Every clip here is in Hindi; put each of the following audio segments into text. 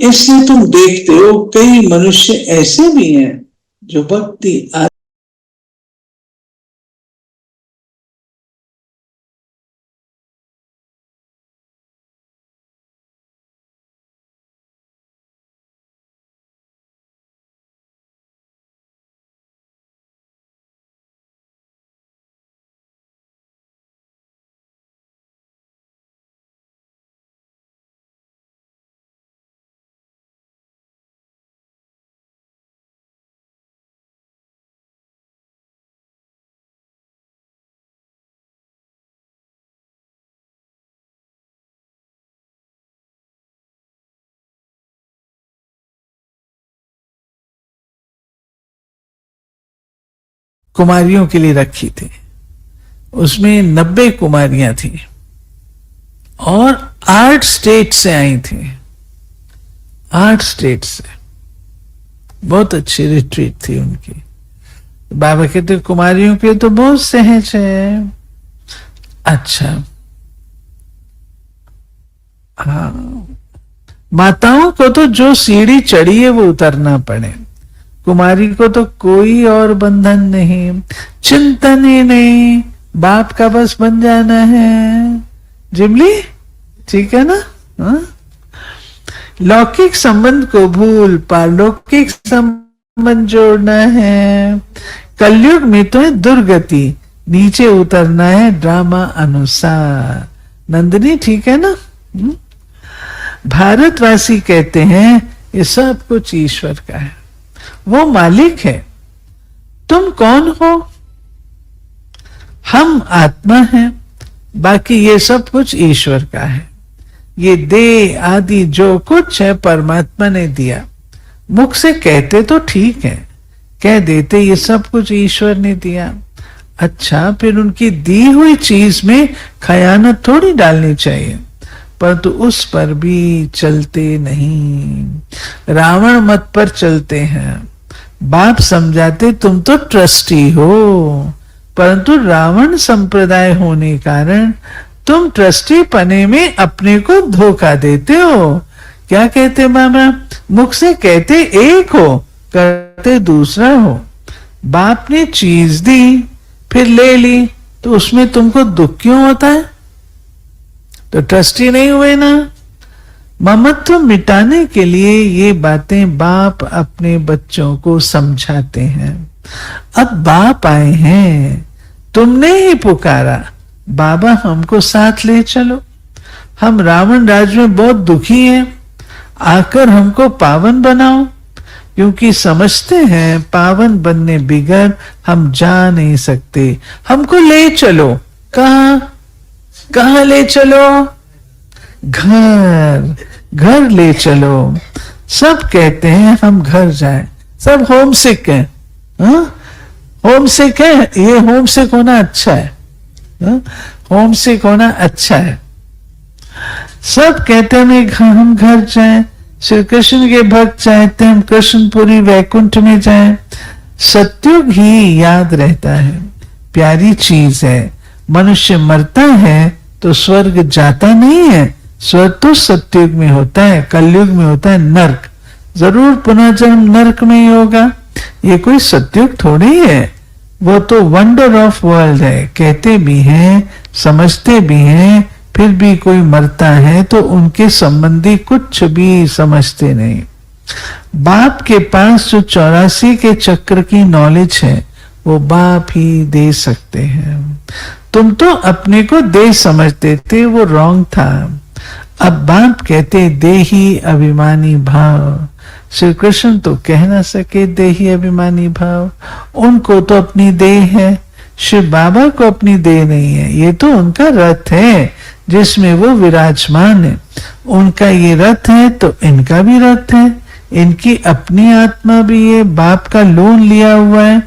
इसलिए तुम देखते हो कई मनुष्य ऐसे भी हैं जो भक्ति कुमारियों के लिए रखी थी। उसमें 90 कुमारियां थी और 8 स्टेट से आई थी, 8 स्टेट से। बहुत अच्छी रिट्रीट थी उनकी। बाबा कहते कुमारियों के तो बहुत सहज है। अच्छा, हाँ, माताओं को तो जो सीढ़ी चढ़ी है वो उतरना पड़े, कुमारी को तो कोई और बंधन नहीं, चिंतन ही नहीं, बाप का बस बन जाना है। जिमली ठीक है ना? हा? लौकिक संबंध को भूल पारलौकिक संबंध जोड़ना है। कलयुग में तो है दुर्गति, नीचे उतरना है ड्रामा अनुसार। नंदिनी ठीक है ना? भारतवासी कहते हैं ये सब कुछ ईश्वर का है, वो मालिक है। तुम कौन हो? हम आत्मा हैं, बाकी ये सब कुछ ईश्वर का है। ये देह आदि जो कुछ है परमात्मा ने दिया। मुख से कहते तो ठीक है, कह देते ये सब कुछ ईश्वर ने दिया। अच्छा, फिर उनकी दी हुई चीज में खयानत थोड़ी डालनी चाहिए, परंतु उस पर भी चलते नहीं, रावण मत पर चलते हैं। बाप समझाते तुम तो ट्रस्टी हो, परंतु रावण संप्रदाय होने कारण तुम ट्रस्टी पने में अपने को धोखा देते हो। क्या कहते बाबा? मुख से कहते एक हो, करते दूसरा हो। बाप ने चीज दी फिर ले ली, तो उसमें तुमको दुख क्यों होता है? तो ट्रस्टी नहीं हुए ना। ममत्व मिटाने के लिए ये बातें बाप अपने बच्चों को समझाते हैं। अब बाप आए हैं, तुमने ही पुकारा बाबा हमको साथ ले चलो, हम रावण राज में बहुत दुखी हैं, आकर हमको पावन बनाओ। क्योंकि समझते हैं पावन बनने बिगर हम जा नहीं सकते। हमको ले चलो। कहां ले चलो? घर ले चलो। सब कहते हैं हम घर जाएं, सब होम सिक है। होम सिक है, ये होम सिक होना अच्छा है। होम सिक होना अच्छा है। सब कहते हैं हम घर जाएं, श्री कृष्ण के भक्त चाहते हैं हम कृष्णपुरी वैकुंठ में जाएं। सत्युग ही याद रहता है, प्यारी चीज है। मनुष्य मरता है तो स्वर्ग जाता नहीं है, स्वर्ग तो सत्युग में होता है, कलयुग में होता है नर्क। जरूर पुनः जन्म नर्क में ही होगा, ये कोई सत्युग थोड़ी है। वो तो वंडर ऑफ वर्ल्ड है, कहते भी हैं समझते भी हैं, फिर भी कोई मरता है तो उनके संबंधी कुछ भी समझते नहीं। बाप के पास जो 84 के चक्र की नॉलेज है वो बाप ही दे सकते हैं। तुम तो अपने को दे समझते थे, वो रॉन्ग था। अब बाप कहते देही अभिमानी भाव। श्री कृष्ण तो कह ना सके देही अभिमानी भाव, उनको तो अपनी देह है। शिव बाबा को अपनी देह नहीं है, ये तो उनका रथ है जिसमें वो विराजमान है। उनका ये रथ है तो इनका भी रथ है, इनकी अपनी आत्मा भी है। बाप का लोन लिया हुआ है।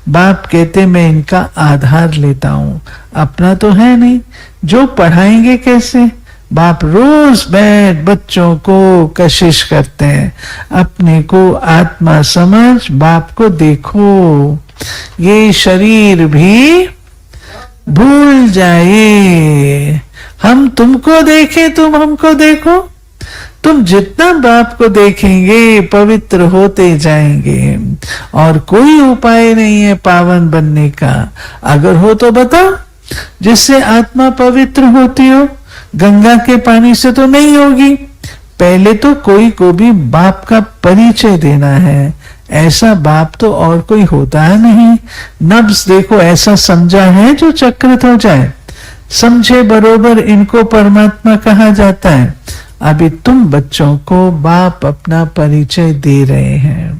बाप कहते मैं इनका आधार लेता हूं, अपना तो है नहीं। जो पढ़ाएंगे कैसे? बाप रोज बैठ बच्चों को कशिश करते हैं, अपने को आत्मा समझ, बाप को देखो। ये शरीर भी भूल जाए, हम तुमको देखें तुम हमको देखो। तुम जितना बाप को देखेंगे पवित्र होते जाएंगे, और कोई उपाय नहीं है पावन बनने का। अगर हो तो बताओ, जिससे आत्मा पवित्र होती हो। गंगा के पानी से तो नहीं होगी। पहले तो कोई को भी बाप का परिचय देना है। ऐसा बाप तो और कोई होता है नहीं। नब्ज देखो, ऐसा समझा है जो चक्रित हो जाए। समझे बरोबर इनको परमात्मा कहा जाता है। अभी तुम बच्चों को बाप अपना परिचय दे रहे हैं।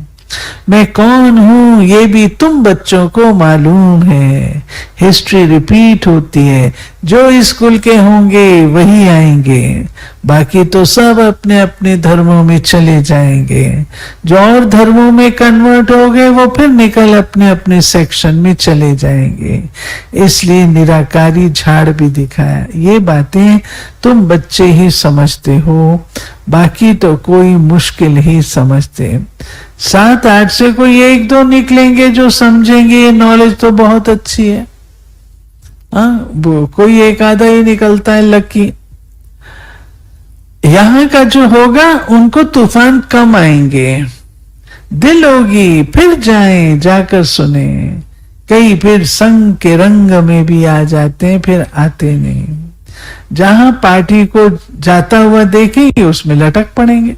मैं कौन हूं ये भी तुम बच्चों को मालूम है। हिस्ट्री रिपीट होती है। जो स्कूल के होंगे वही आएंगे, बाकी तो सब अपने अपने धर्मों में चले जाएंगे। जो और धर्मों में कन्वर्ट हो गए वो फिर निकल अपने अपने सेक्शन में चले जाएंगे। इसलिए निराकारी झाड़ भी दिखाया। ये बातें तुम बच्चे ही समझते हो, बाकी तो कोई मुश्किल ही समझते। 7-8 से कोई 1-2 निकलेंगे जो समझेंगे ये नॉलेज तो बहुत अच्छी है। हाँ, वो कोई एक आधा ही निकलता है लकी। यहां का जो होगा उनको तूफान कम आएंगे। दिल होगी फिर जाएं, जाकर सुने। कई फिर संग के रंग में भी आ जाते हैं, फिर आते नहीं। जहां पार्टी को जाता हुआ देखेंगे उसमें लटक पड़ेंगे।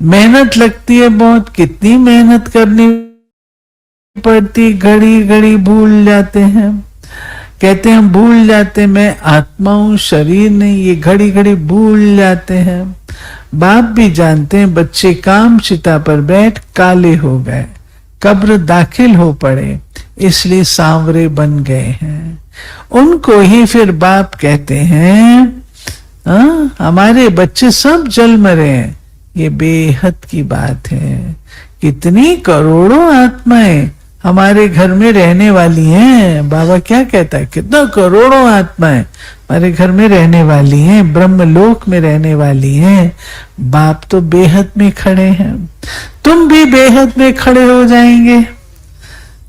मेहनत लगती है बहुत, कितनी मेहनत करनी पड़ती, घड़ी घड़ी भूल जाते हैं। कहते हैं भूल जाते, मैं आत्मा हूं शरीर नहीं, ये घड़ी घड़ी भूल जाते हैं। बाप भी जानते हैं बच्चे काम चिता पर बैठ काले हो गए, कब्र दाखिल हो पड़े, इसलिए सांवरे बन गए हैं। उनको ही फिर बाप कहते हैं हमारे बच्चे सब जल मरे हैं। ये बेहद की बात है। कितनी करोड़ों आत्माएं हमारे घर में रहने वाली हैं। बाबा क्या कहता है, कितना करोड़ों आत्माएं हमारे घर में रहने वाली हैं, ब्रह्मलोक में रहने वाली हैं। बाप तो बेहद में खड़े हैं, तुम भी बेहद में खड़े हो जाएंगे।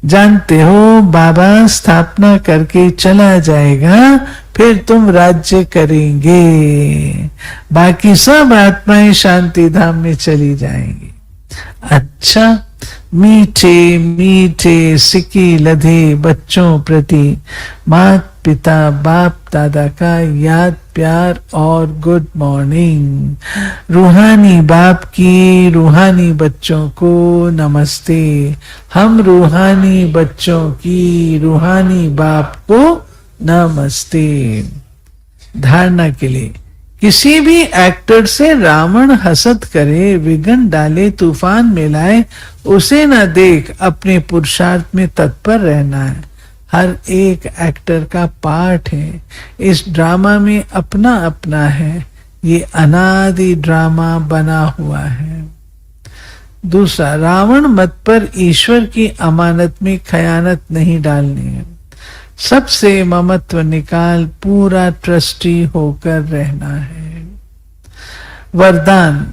जानते हो बाबा स्थापना करके चला जाएगा, फिर तुम राज्य करेंगे। बाकी सब आत्माएं शांति धाम में चली जाएंगी। अच्छा, मीठे मीठे सिकी लधे बच्चों प्रति माता पिता बाप दादा का याद प्यार और गुड मॉर्निंग। रूहानी बाप की रूहानी बच्चों को नमस्ते। हम रूहानी बच्चों की रूहानी बाप को नमस्ते। धारणा के लिए, किसी भी एक्टर से रावण हसद करे, विघ्न डाले, तूफान में लाए, उसे न देख, अपने पुरुषार्थ में तत्पर रहना है। हर एक एक्टर का पार्ट है, इस ड्रामा में अपना अपना है। ये अनादि ड्रामा बना हुआ है। दूसरा, रावण मत पर ईश्वर की अमानत में खयानत नहीं डालनी है। सबसे ममत्व निकाल पूरा ट्रस्टी होकर रहना है। वरदान,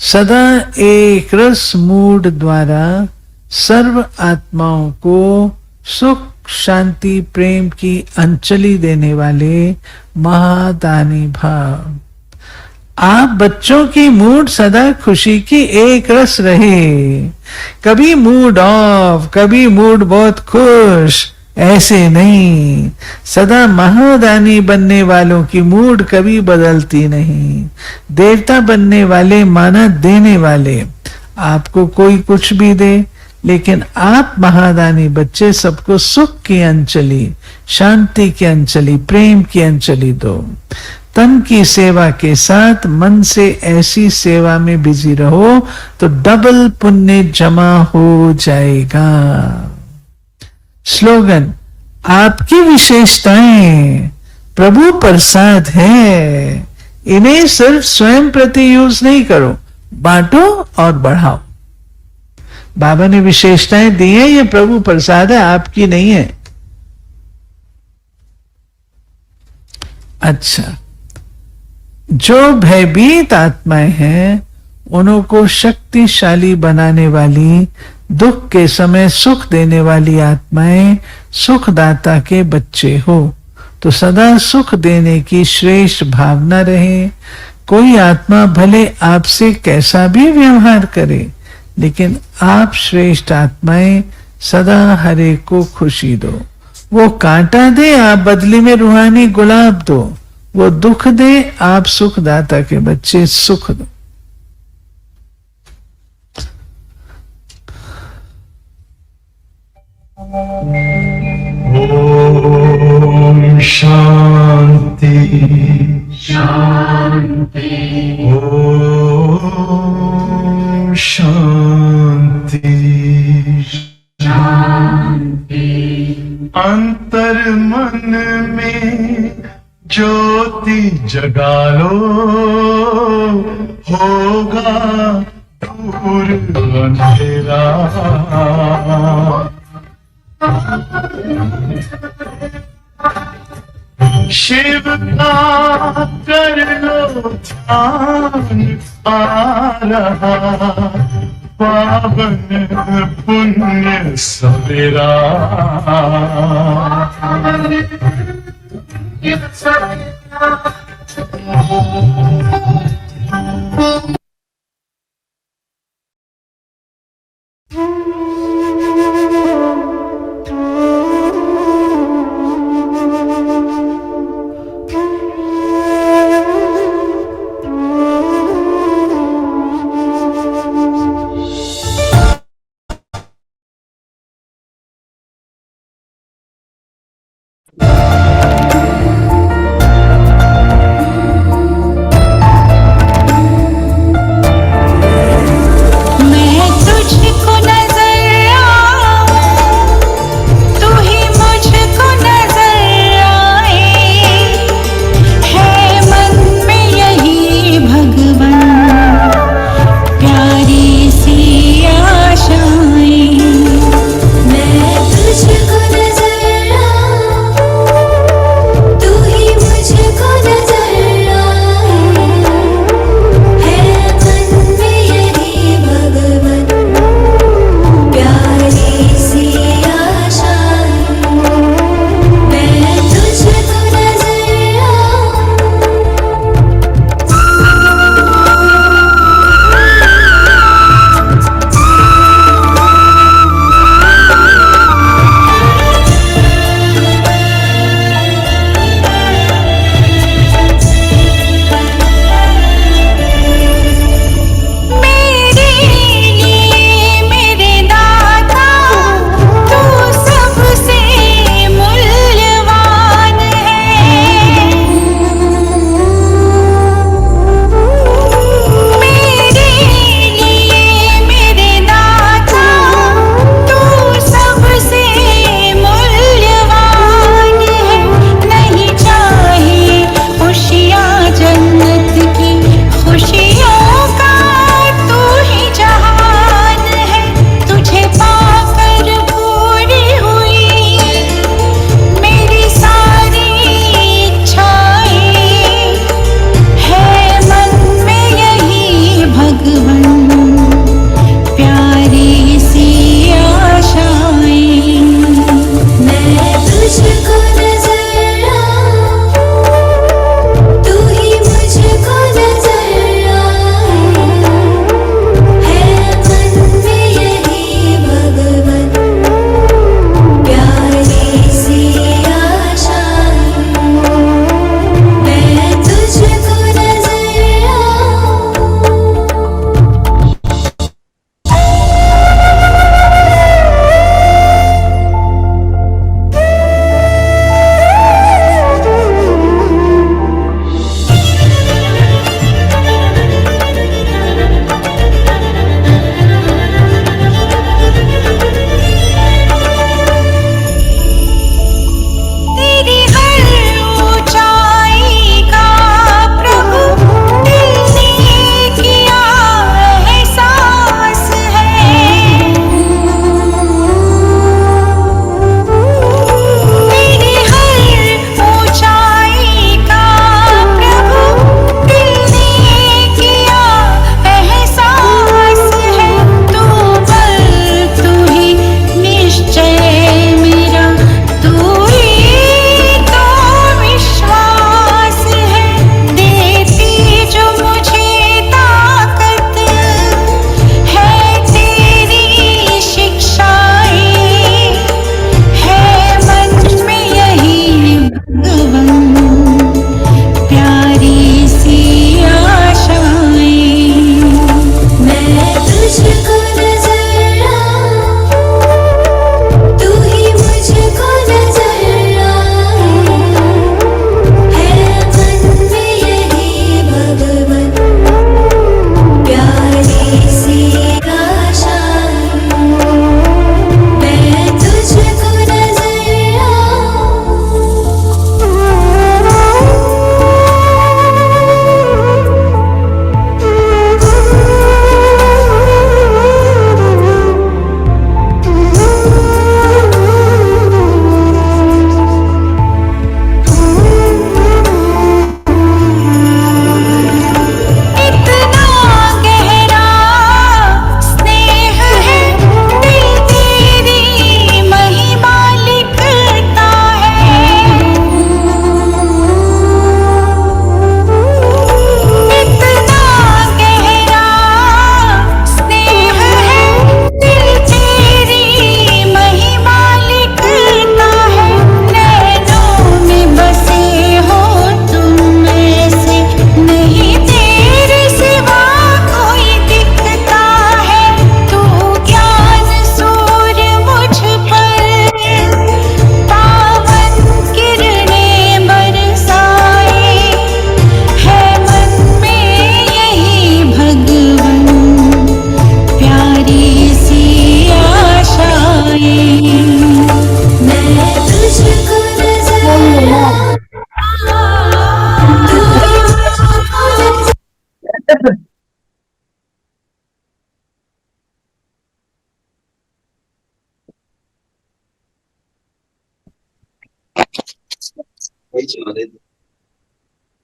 सदा एक रस मूड द्वारा सर्व आत्माओं को सुख शांति प्रेम की अंजलि देने वाले महादानी भाव। आप बच्चों की मूड सदा खुशी की एक रस रहे। कभी मूड ऑफ, कभी मूड बहुत खुश, ऐसे नहीं। सदा महादानी बनने वालों की मूड कभी बदलती नहीं। देवता बनने वाले माना देने वाले, आपको कोई कुछ भी दे, लेकिन आप महादानी बच्चे सबको सुख की अंजलि, शांति की अंजलि, प्रेम की अंजलि दो। तन की सेवा के साथ मन से ऐसी सेवा में बिजी रहो तो डबल पुण्य जमा हो जाएगा। स्लोगन, आपकी विशेषताएं प्रभु प्रसाद है, इन्हें सिर्फ स्वयं प्रति यूज नहीं करो, बांटो और बढ़ाओ। बाबा ने विशेषताएं दी है, ये प्रभु प्रसाद है, आपकी नहीं है। अच्छा, जो भयभीत आत्माएं हैं उनको शक्तिशाली बनाने वाली, दुख के समय सुख देने वाली आत्माएं सुखदाता के बच्चे हो तो सदा सुख देने की श्रेष्ठ भावना रहे। कोई आत्मा भले आपसे कैसा भी व्यवहार करे, लेकिन आप श्रेष्ठ आत्माएं सदा हर एक को खुशी दो। वो कांटा दे, आप बदले में रूहानी गुलाब दो। वो दुख दे, आप सुखदाता के बच्चे सुख दो। ओम शांति शांति। ओम शांति शांति। अंतर मन में ज्योति जगा लो, होगा दूर अंधेरा। शिव का कर लो ध्यान, आ रहा पावन पुण्य सवेरा।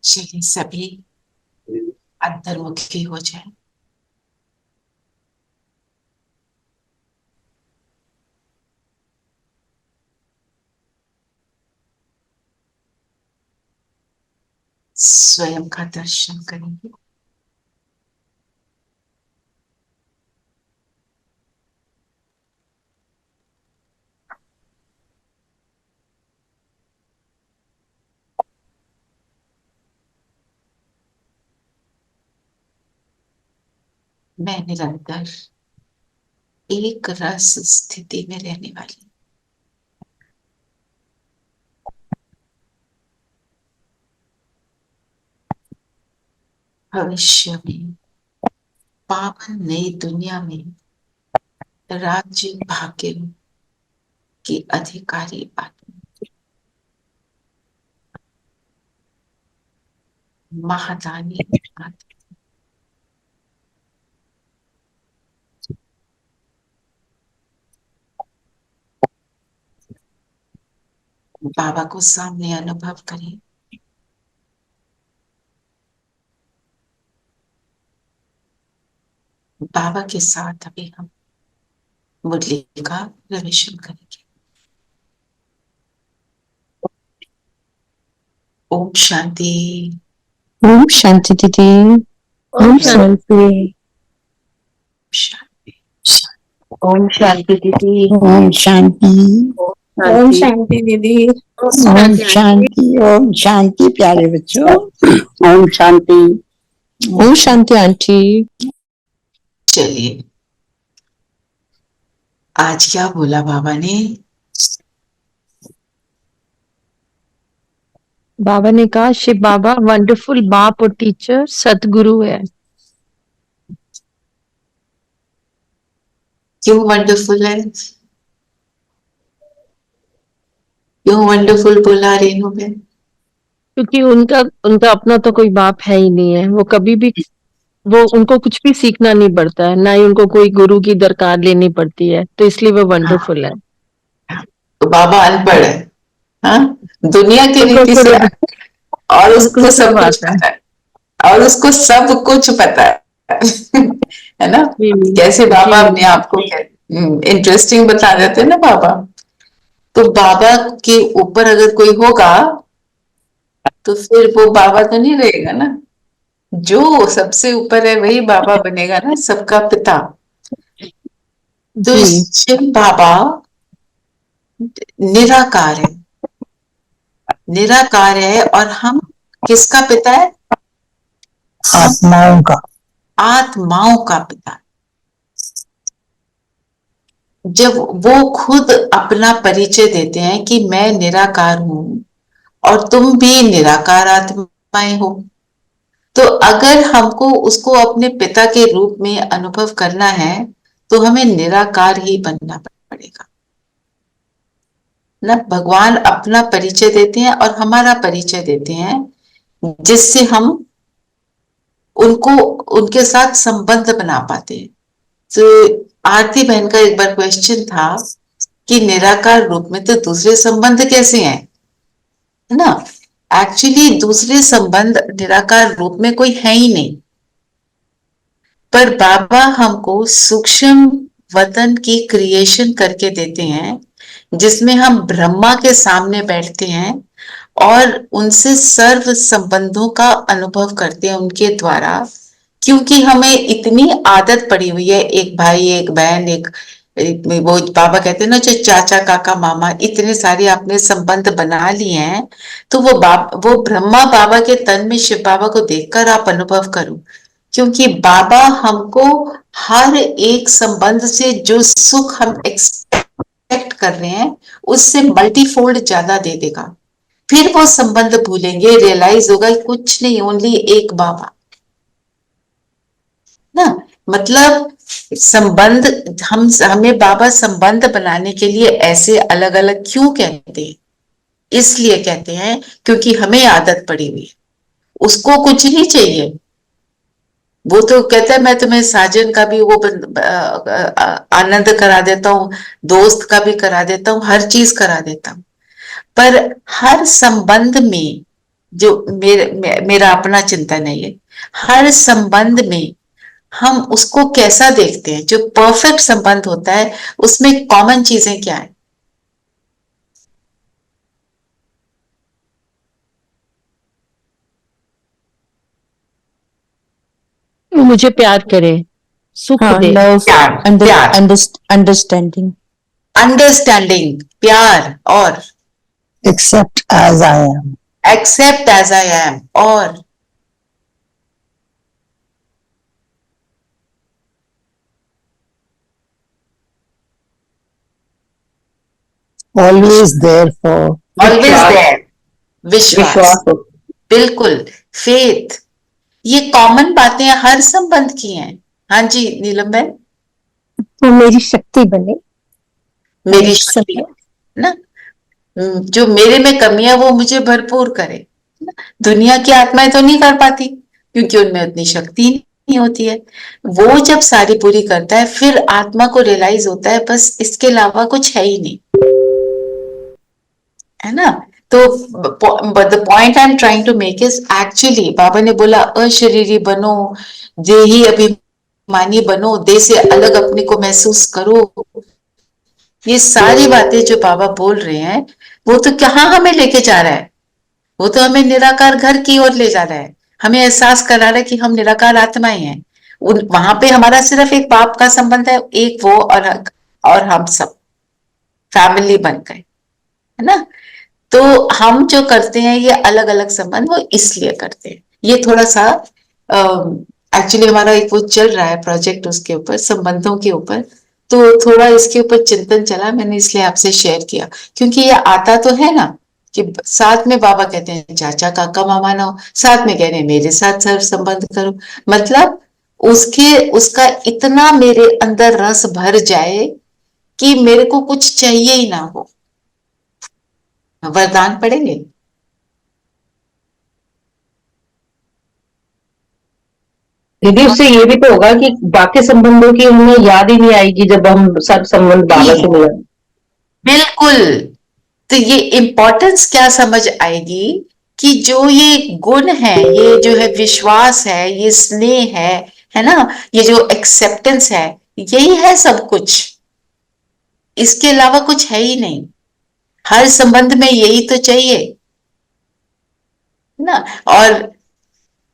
चलिए सभी अंतर्मुखी हो जाए। स्वयं का दर्शन करेंगे। मैं निरंतर एक रस स्थिति में रहने वाली, भविष्य में पावन नई दुनिया में राज्य भाग्य की अधिकारी आत्मा, महादानी आत्मा, बाबा को सामने अनुभव करें। बाबा के साथ अभी हम मुरली का प्रवेशन करेंगे। ओम शांति। ओम शांति दीदी। ओम शांति। शांति। ओम शांति दीदी। ओम शांति। ओम शांति दीदी। ओम शांति। ओम शांति प्यारे बच्चों। ओम शांति। ओम शांति आंटी। चलिए, आज क्या बोला बाबा ने? बाबा ने कहा शिव बाबा वंडरफुल बाप और टीचर सतगुरु है। क्यों वंडरफुल है? क्यों वंडरफुल बोला रेनू में? क्योंकि उनका उनका अपना तो कोई बाप है ही नहीं है। वो कभी भी वो उनको कुछ भी सीखना नहीं पड़ता है, ना ही उनको कोई गुरु की दरकार लेनी पड़ती है, तो इसलिए वो वंडरफुल है। तो बाबा अनपढ़ है, हाँ? दुनिया की रीति से और उसको सब कुछ पता है, और उसको सब कुछ पता है ना? कैसे बाबा अपने आप को इंटरेस्टिंग बता देते हैं ना बाबा। तो बाबा के ऊपर अगर कोई होगा तो फिर वो बाबा तो नहीं रहेगा ना। जो सबसे ऊपर है वही बाबा बनेगा ना, सबका पिता। तो शिव बाबा निराकार है, निराकार है। और हम किसका पिता है? आत्माओं का। आत्माओं का पिता। जब वो खुद अपना परिचय देते हैं कि मैं निराकार हूं और तुम भी निराकार आत्माएं हो, तो अगर हमको उसको अपने पिता के रूप में अनुभव करना है तो हमें निराकार ही बनना पड़ेगा ना। भगवान अपना परिचय देते हैं और हमारा परिचय देते हैं, जिससे हम उनको उनके साथ संबंध बना पाते हैं। तो आरती बहन का एक बार क्वेश्चन था कि निराकार रूप में तो दूसरे संबंध कैसे हैं, है ना? एक्चुअली दूसरे संबंध निराकार रूप में कोई है ही नहीं, पर बाबा हमको सूक्ष्म वतन की क्रिएशन करके देते हैं, जिसमें हम ब्रह्मा के सामने बैठते हैं और उनसे सर्व संबंधों का अनुभव करते हैं उनके द्वारा। क्योंकि हमें इतनी आदत पड़ी हुई है, एक भाई एक बहन एक वो बाबा कहते हैं ना, जो चाचा काका मामा इतने सारे आपने संबंध बना लिए हैं। तो वो ब्रह्मा बाबा के तन में शिव बाबा को देखकर आप अनुभव करो, क्योंकि बाबा हमको हर एक संबंध से जो सुख हम एक्सपेक्ट कर रहे हैं उससे मल्टीफोल्ड ज्यादा दे देगा। फिर वो संबंध भूलेंगे, रियलाइज होगा कुछ नहीं, ओनली एक बाबा ना। मतलब संबंध हमें बाबा संबंध बनाने के लिए ऐसे अलग अलग क्यों कहते हैं? इसलिए कहते हैं क्योंकि हमें आदत पड़ी हुई है, उसको कुछ नहीं चाहिए। वो तो कहता है मैं तुम्हें साजन का भी वो आनंद करा देता हूँ, दोस्त का भी करा देता हूँ, हर चीज करा देता हूँ। पर हर संबंध में जो मेरा अपना चिंतन है ये, हर संबंध में हम उसको कैसा देखते हैं? जो परफेक्ट संबंध होता है उसमें कॉमन चीजें क्या है? मुझे प्यार करे, सुख दे, लव, प्यार, अंडरस्टैंडिंग, अंडरस्टैंडिंग, प्यार, और accept as I am, accept as I am, और always there for, always there, विश्वास, बिल्कुल, फेथ। ये कॉमन बातें हर संबंध की हैं। हाँ जी नीलम बहन। तो मेरी शक्ति बने, मेरी शक्ति ना, जो मेरे में कमी है वो मुझे भरपूर करे। दुनिया की आत्माएं तो नहीं कर पाती क्योंकि उनमें उतनी शक्ति नहीं होती है। वो जब सारी पूरी करता है फिर आत्मा को रियलाइज होता है बस इसके अलावा कुछ है ही नहीं, है ना। तो the point I am trying to make is actually बाबा ने बोला अशरीरी बनो, देही अभिमानी बनो, देह से अलग अपने को महसूस करो। ये सारी बातें जो बाबा बोल रहे हैं वो तो कहाँ हमें लेके जा रहा है? वो तो हमें निराकार घर की ओर ले जा रहा है। हमें एहसास करा रहा है कि हम निराकार आत्माएं हैं। वहां पे हमारा सिर्फ एक बाप का संबंध है, एक वो और हम सब फैमिली बन गए, है ना। तो हम जो करते हैं ये अलग अलग संबंध वो इसलिए करते हैं। ये थोड़ा सा एक्चुअली हमारा एक वो चल रहा है प्रोजेक्ट उसके ऊपर, संबंधों के ऊपर। तो थोड़ा इसके ऊपर चिंतन चला, मैंने इसलिए आपसे शेयर किया क्योंकि ये आता तो है ना कि साथ में बाबा कहते हैं चाचा काका मामा ना हो, साथ में कह रहे हैं मेरे साथ सर संबंध करो। मतलब उसका इतना मेरे अंदर रस भर जाए कि मेरे को कुछ चाहिए ही ना हो। वरदान पड़ेंगे। दीदी उससे ये भी तो होगा कि बाकी संबंधों की हमें याद ही नहीं आएगी जब हम सब संबंध बाबा से मिले। बिल्कुल। तो ये इम्पोर्टेंस क्या समझ आएगी कि जो ये गुण है, ये जो है विश्वास है, ये स्नेह है ना, ये जो एक्सेप्टेंस है, यही है सब कुछ। इसके अलावा कुछ है ही नहीं। हर संबंध में यही तो चाहिए ना। और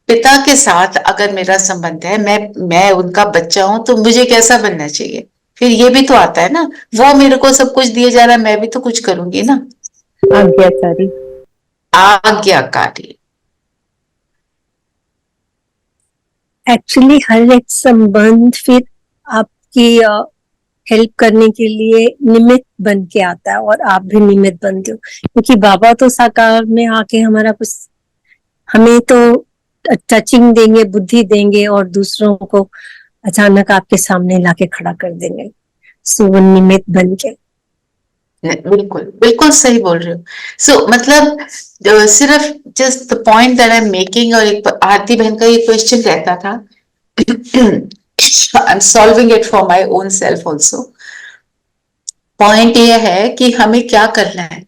पिता के साथ अगर मेरा संबंध है, मैं उनका बच्चा हूं, तो मुझे कैसा बनना चाहिए? फिर ये भी तो आता है ना, वो मेरे को सब कुछ दिया जा रहा है, मैं भी तो कुछ करूंगी ना। आज्ञाकारी, आज्ञाकारी। एक्चुअली हर एक संबंध फिर आपकी हेल्प करने के लिए निमित्त बन के आता है और आप भी निमित्त बनते हो, क्योंकि बाबा तो साकार में आके हमारा कुछ, हमें तो टचिंग देंगे, बुद्धि देंगे और दूसरों को अचानक आपके सामने लाके खड़ा कर देंगे। सो वो निमित्त बन के। बिल्कुल बिल्कुल सही बोल रहे हो। सो मतलब सिर्फ just the point that I am making, और एक आरती बहन का ये क्वेश्चन रहता था, I am solving it for my own self also. Point ये है कि हमें क्या करना है।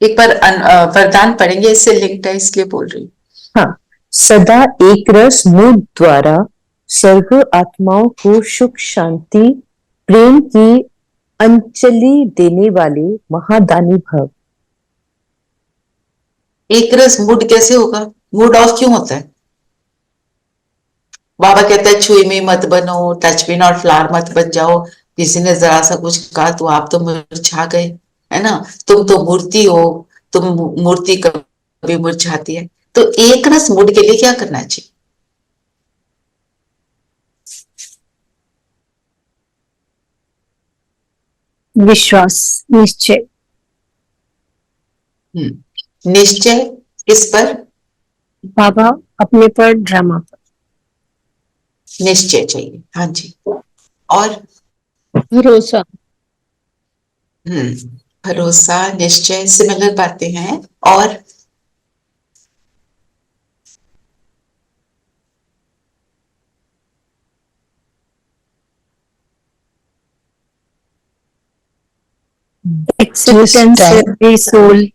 एक बार वरदान पढ़ेंगे, इससे लिंक्ड है इसलिए बोल रही हूँ। हाँ, सदा एक रस मूड द्वारा सर्व आत्माओं को सुख शांति प्रेम की अंजलि देने वाले महादानी भव। एक रस मूड कैसे होगा? मूड ऑफ क्यों होता है? बाबा कहता है छुई में मत बनो, टच मी नॉट फ्लावर मत बन जाओ। किसी ने जरा सा कुछ कहा तो आप तो मुरझा गए, है ना। तुम तो मूर्ति हो, तुम मूर्ति कभी मुरझाती है। तो एक रस मूड के लिए क्या करना चाहिए? विश्वास, निश्चय। निश्चय किस पर? बाबा अपने पर, ड्रामा पर। निश्चय चाहिए, हाँ जी। और भरोसा, भरोसा, निश्चय, सिमिलर बातें हैं। और acceptance time- every soul.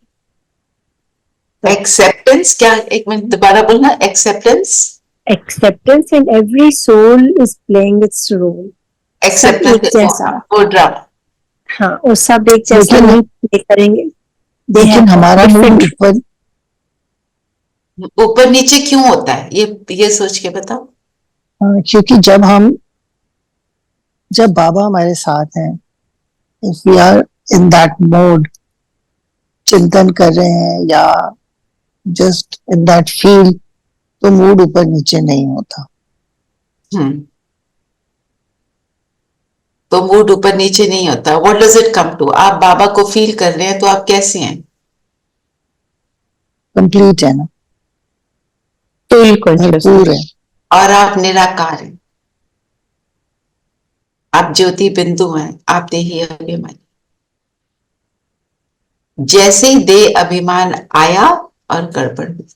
Acceptance क्या, एक मिनट दोबारा बोलना, acceptance. Acceptance and every soul is playing its role. सब एक्सेप्टेंस एक जैसा, वो ड्रामा। हाँ, और सब एक जैसा लेकिन- नहीं प्ले करेंगे। They लेकिन have हमारा मूड different- ऊपर, ऊपर नीचे क्यों होता है, ये सोच के बताओ। क्योंकि जब बाबा हमारे साथ हैं, if we are in that mode, चिंतन कर रहे हैं या जस्ट इन दैट फील, तो मूड ऊपर नीचे नहीं होता। तो मूड ऊपर नीचे नहीं होता। What does it come to? आप बाबा को फील कर रहे हैं तो आप कैसे हैं? कंप्लीट है ना, Full consciousness. भरपूर है। और आप निराकार हैं, आप ज्योति बिंदु हैं, आप देही अभिमानी। जैसे ही देह अभिमान आया और गड़बड़ हुई,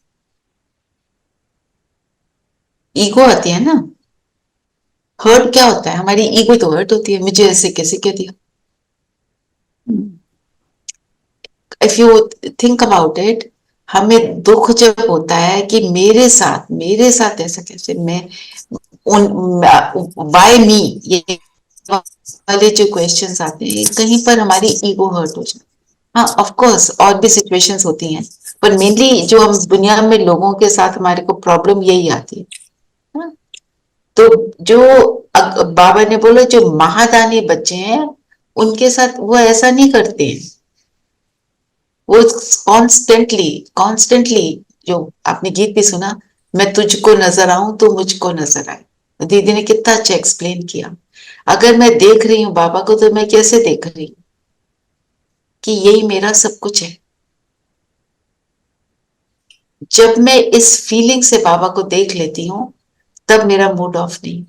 ईगो आती है ना। हर्ट क्या होता है? हमारी ईगो तो हर्ट होती है, मुझे ऐसे कैसे कह दिया। If you think about it, हमें दुख जब होता है कि मेरे साथ ऐसा कैसे, मैं वाई मी, ये वाले जो क्वेश्चंस आते हैं, कहीं पर हमारी ईगो हर्ट हो जाती है। हाँ, ऑफ कोर्स और भी सिचुएशंस होती हैं, पर मेनली जो हम दुनिया में लोगों के साथ हमारे को प्रॉब्लम यही आती है। हाँ? तो जो बाबा ने बोला जो महादानी बच्चे हैं उनके साथ वो ऐसा नहीं करते हैं। वो कॉन्स्टेंटली जो आपने गीत भी सुना, मैं तुझको नजर आऊं तो मुझको नजर आए, दीदी ने कितना अच्छा एक्सप्लेन किया। अगर मैं देख रही हूँ बाबा को तो मैं कैसे देख रही हूँ कि यही मेरा सब कुछ है। जब मैं इस फीलिंग से बाबा को देख लेती हूँ तब मेरा मूड ऑफ नहीं।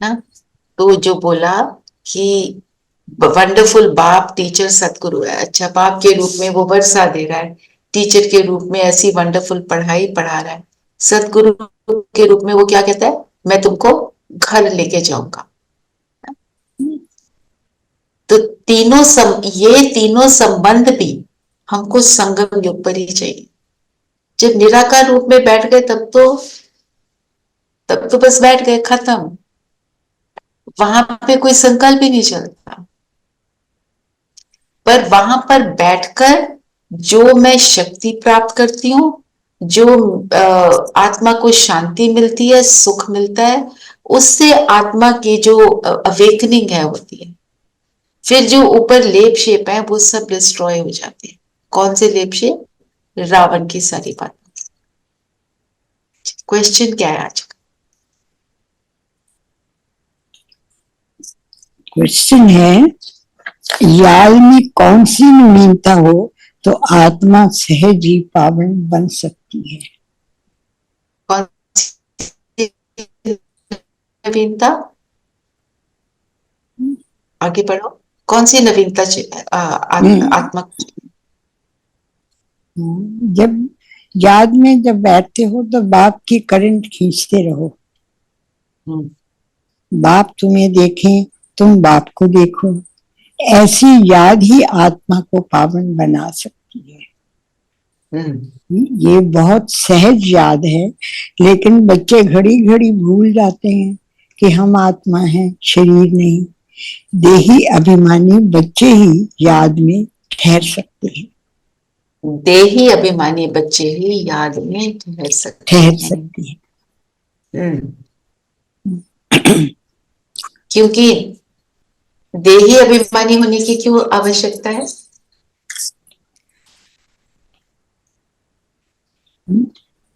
ना तो जो बोला कि वंडरफुल बाप टीचर सतगुरु है, अच्छा बाप के रूप में वो वर्षा दे रहा है, टीचर के रूप में ऐसी वंडरफुल पढ़ाई पढ़ा रहा है, सतगुरु के रूप में वो क्या कहता है, मैं तुमको घर लेके जाऊंगा। तो ये तीनों संबंध भी हमको संगम युग पर ही चाहिए। जब निराकार रूप में बैठ गए तब तो बस बैठ गए, खत्म। वहां पे कोई संकल्प ही नहीं चलता। पर वहां पर बैठकर जो मैं शक्ति प्राप्त करती हूँ, जो आत्मा को शांति मिलती है, सुख मिलता है, उससे आत्मा की जो अवेकनिंग है होती है। फिर जो ऊपर लेप शेप है वो सब डिस्ट्रॉय हो जाते हैं। कौन से लेप शेप? रावण की सारी बात। क्वेश्चन क्या है आज का? क्वेश्चन है, याद में कौन सी नवीनता हो तो आत्मा सहज ही पावन बन सकती है? कौन सी नवीनता? आगे बढ़ो। कौन सी नवीनता आत्मा? जब याद में जब बैठते हो तो बाप की करंट खींचते रहो। बाप तुम्हें देखें, तुम बाप को देखो। ऐसी याद ही आत्मा को पावन बना सकती है। ये बहुत सहज याद है, लेकिन बच्चे घड़ी घड़ी भूल जाते हैं कि हम आत्मा हैं, शरीर नहीं। देही अभिमानी बच्चे ही याद में ठहर सकते हैं। देही अभिमानी बच्चे ही याद में ठहर सकते हैं। क्योंकि देही अभिमानी होने की क्यों आवश्यकता है?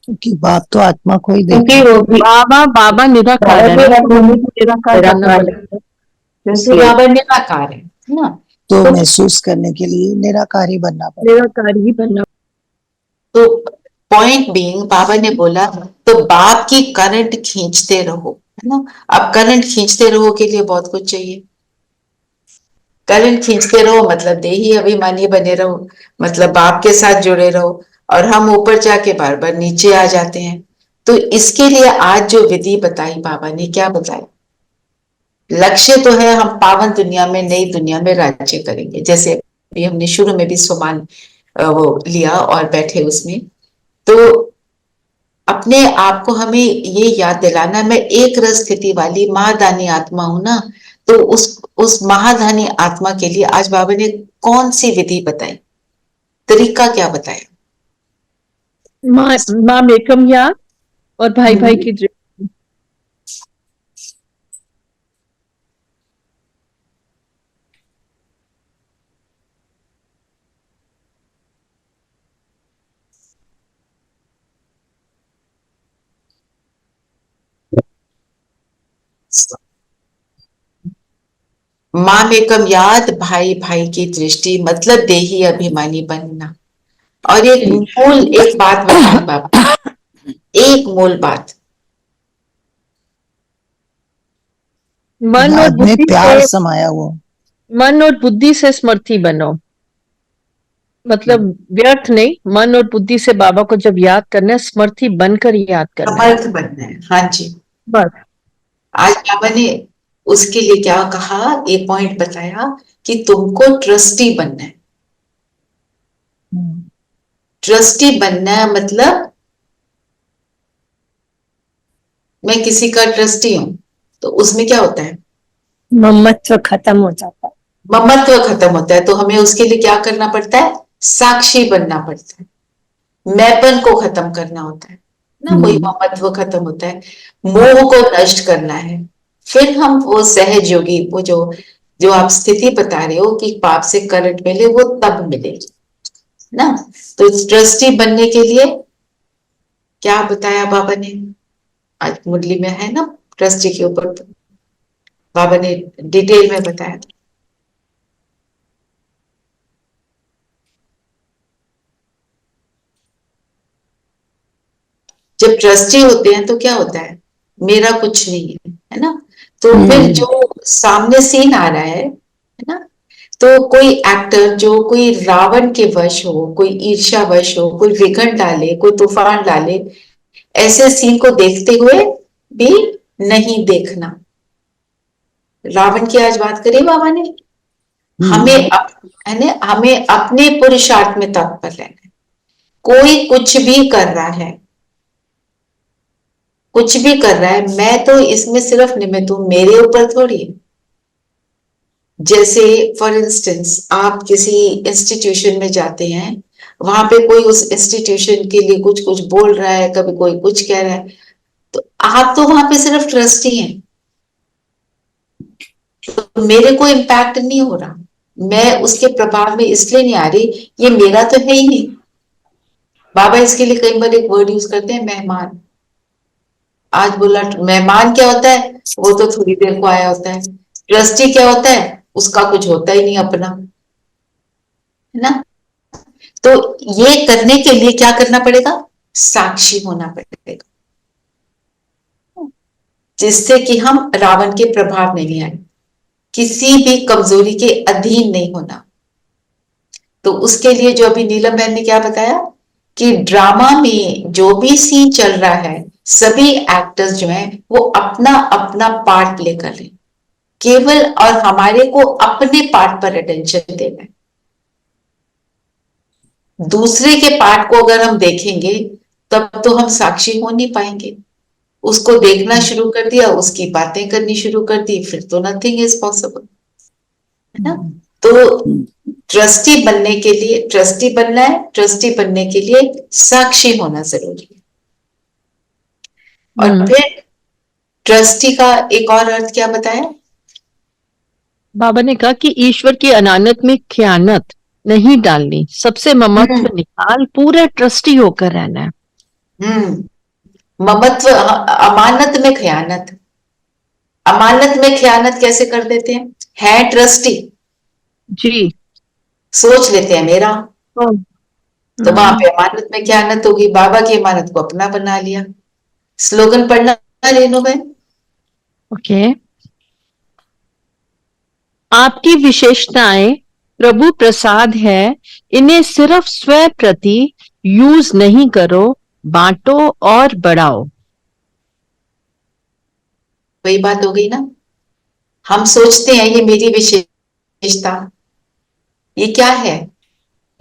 क्योंकि बाप तो आत्मा को ही क्योंकि देखते। वो भी बाबा निराकार है ना, तो हमें निराकार बनना पड़ेगा। क्योंकि बाबा निराकार है ना, तो महसूस करने के लिए निराकारी बनना पड़ेगा। निराकार ही बनना। तो पॉइंट बीइंग बाबा ने बोला तो बाप की करंट खींचते रहो, है ना। अब करंट खींचते रहो के लिए बहुत कुछ चाहिए। करंट खींचते रहो मतलब देही अभिमानी बने रहो, मतलब बाप के साथ जुड़े रहो, और हम ऊपर जाके बार बार नीचे आ जाते हैं। तो इसके लिए आज जो विधि बताई बाबा ने, क्या बताया? लक्ष्य तो है हम पावन दुनिया में, नई दुनिया में राज्य करेंगे, जैसे अभी हमने शुरू में भी सोमान वो लिया और बैठे उसमें। तो अपने आप को हमें ये याद दिलाना, मैं एक रस स्थिति वाली महादानी आत्मा हूं ना। तो उस महादानी आत्मा के लिए आज बाबा ने कौन सी विधि बताई, तरीका क्या बताया? माँ मेकम याद और भाई भाई की दृष्टि। माँ मेकम याद, भाई भाई की दृष्टि, मतलब देही अभिमानी बनना। और एक बात बताएं बाबा, एक मूल बात, मन और बाद में बुद्धि प्यार से, समाया हुआ। मन और बुद्धि से स्मृति बनो, मतलब व्यर्थ नहीं, मन और बुद्धि से बाबा को जब याद करना है, स्मृति बनकर याद करना है समर्थ बनना है। हाँ जी, बस। आज बाबा ने उसके लिए क्या कहा, एक पॉइंट बताया कि तुमको ट्रस्टी बनना है। ट्रस्टी बनना है मतलब मैं किसी का ट्रस्टी हूं, तो उसमें क्या होता है, ममत्व खत्म हो जाता है। ममत्व खत्म होता है। तो हमें उसके लिए क्या करना पड़ता है, साक्षी बनना पड़ता है, मैंपन को खत्म करना होता है ना, वही ममत्व खत्म होता है, मोह को नष्ट करना है। फिर हम वो सहज योगी, वो जो जो आप स्थिति बता रहे हो कि पाप से करंट मिले, वो तब मिलेगी ना। तो ट्रस्टी बनने के लिए क्या बताया बाबा ने, आज मुरली में है ना, ट्रस्टी के ऊपर बाबा ने डिटेल में बताया। जब ट्रस्टी होते हैं तो क्या होता है, मेरा कुछ नहीं है ना। तो फिर जो सामने सीन आ रहा है ना, तो कोई एक्टर जो कोई रावण के वश हो, कोई ईर्ष्या वश हो, कोई विघन डाले, कोई तूफान डाले, ऐसे सीन को देखते हुए भी नहीं देखना। रावण की आज बात करी बाबा ने, हमें अपने पुरुषार्थ में तत्पर रहना है। कोई कुछ भी कर रहा है, कुछ भी कर रहा है, मैं तो इसमें सिर्फ निमित्त हूं, मेरे ऊपर थोड़ी है। जैसे फॉर इंस्टेंस आप किसी इंस्टीट्यूशन में जाते हैं, वहां पे कोई उस इंस्टीट्यूशन के लिए कुछ कुछ बोल रहा है, कभी कोई कुछ कह रहा है, तो आप तो वहां पे सिर्फ ट्रस्टी हैं, तो मेरे को इम्पैक्ट नहीं हो रहा, मैं उसके प्रभाव में इसलिए नहीं आ रही, ये मेरा तो है ही नहीं। बाबा इसके लिए कई बार एक वर्ड यूज करते हैं, मेहमान। आज बोला मेहमान क्या होता है, वो तो थोड़ी देर को आया होता है। ट्रस्टी क्या होता है, उसका कुछ होता ही नहीं अपना, है ना। तो ये करने के लिए क्या करना पड़ेगा, साक्षी होना पड़ेगा, जिससे कि हम रावण के प्रभाव में नहीं आए, किसी भी कमजोरी के अधीन नहीं होना। तो उसके लिए जो अभी नीलम बहन ने क्या बताया कि ड्रामा में जो भी सीन चल रहा है, सभी एक्टर्स जो हैं वो अपना अपना पार्ट प्ले कर रहे हैं, केवल और हमारे को अपने पार्ट पर अटेंशन देना है। दूसरे के पार्ट को अगर हम देखेंगे तब तो हम साक्षी हो नहीं पाएंगे। उसको देखना शुरू कर दिया, उसकी बातें करनी शुरू कर दी, फिर तो नथिंग इज पॉसिबल, है ना। तो ट्रस्टी बनने के लिए, ट्रस्टी बनना है, ट्रस्टी बनने के लिए साक्षी होना जरूरी है। और फिर ट्रस्टी का एक और अर्थ क्या बताया, बाबा ने कहा कि ईश्वर की अनानत में खयानत नहीं डालनी, सबसे ममत्व निकाल पूरे ट्रस्टी होकर रहना है। ममत्व, अमानत में खयानत, अमानत में खयानत कैसे कर देते हैं, है ट्रस्टी जी, सोच लेते हैं मेरा, तो वहां पे अमानत में खयानत होगी, बाबा की अमानत को अपना बना लिया। स्लोगन पढ़ना रेनू बहन। ओके। आपकी विशेषताएं प्रभु प्रसाद है, इन्हें सिर्फ स्वयं प्रति यूज नहीं करो, बांटो और बढ़ाओ। वही बात हो गई ना, हम सोचते हैं ये मेरी विशेषता, ये क्या है?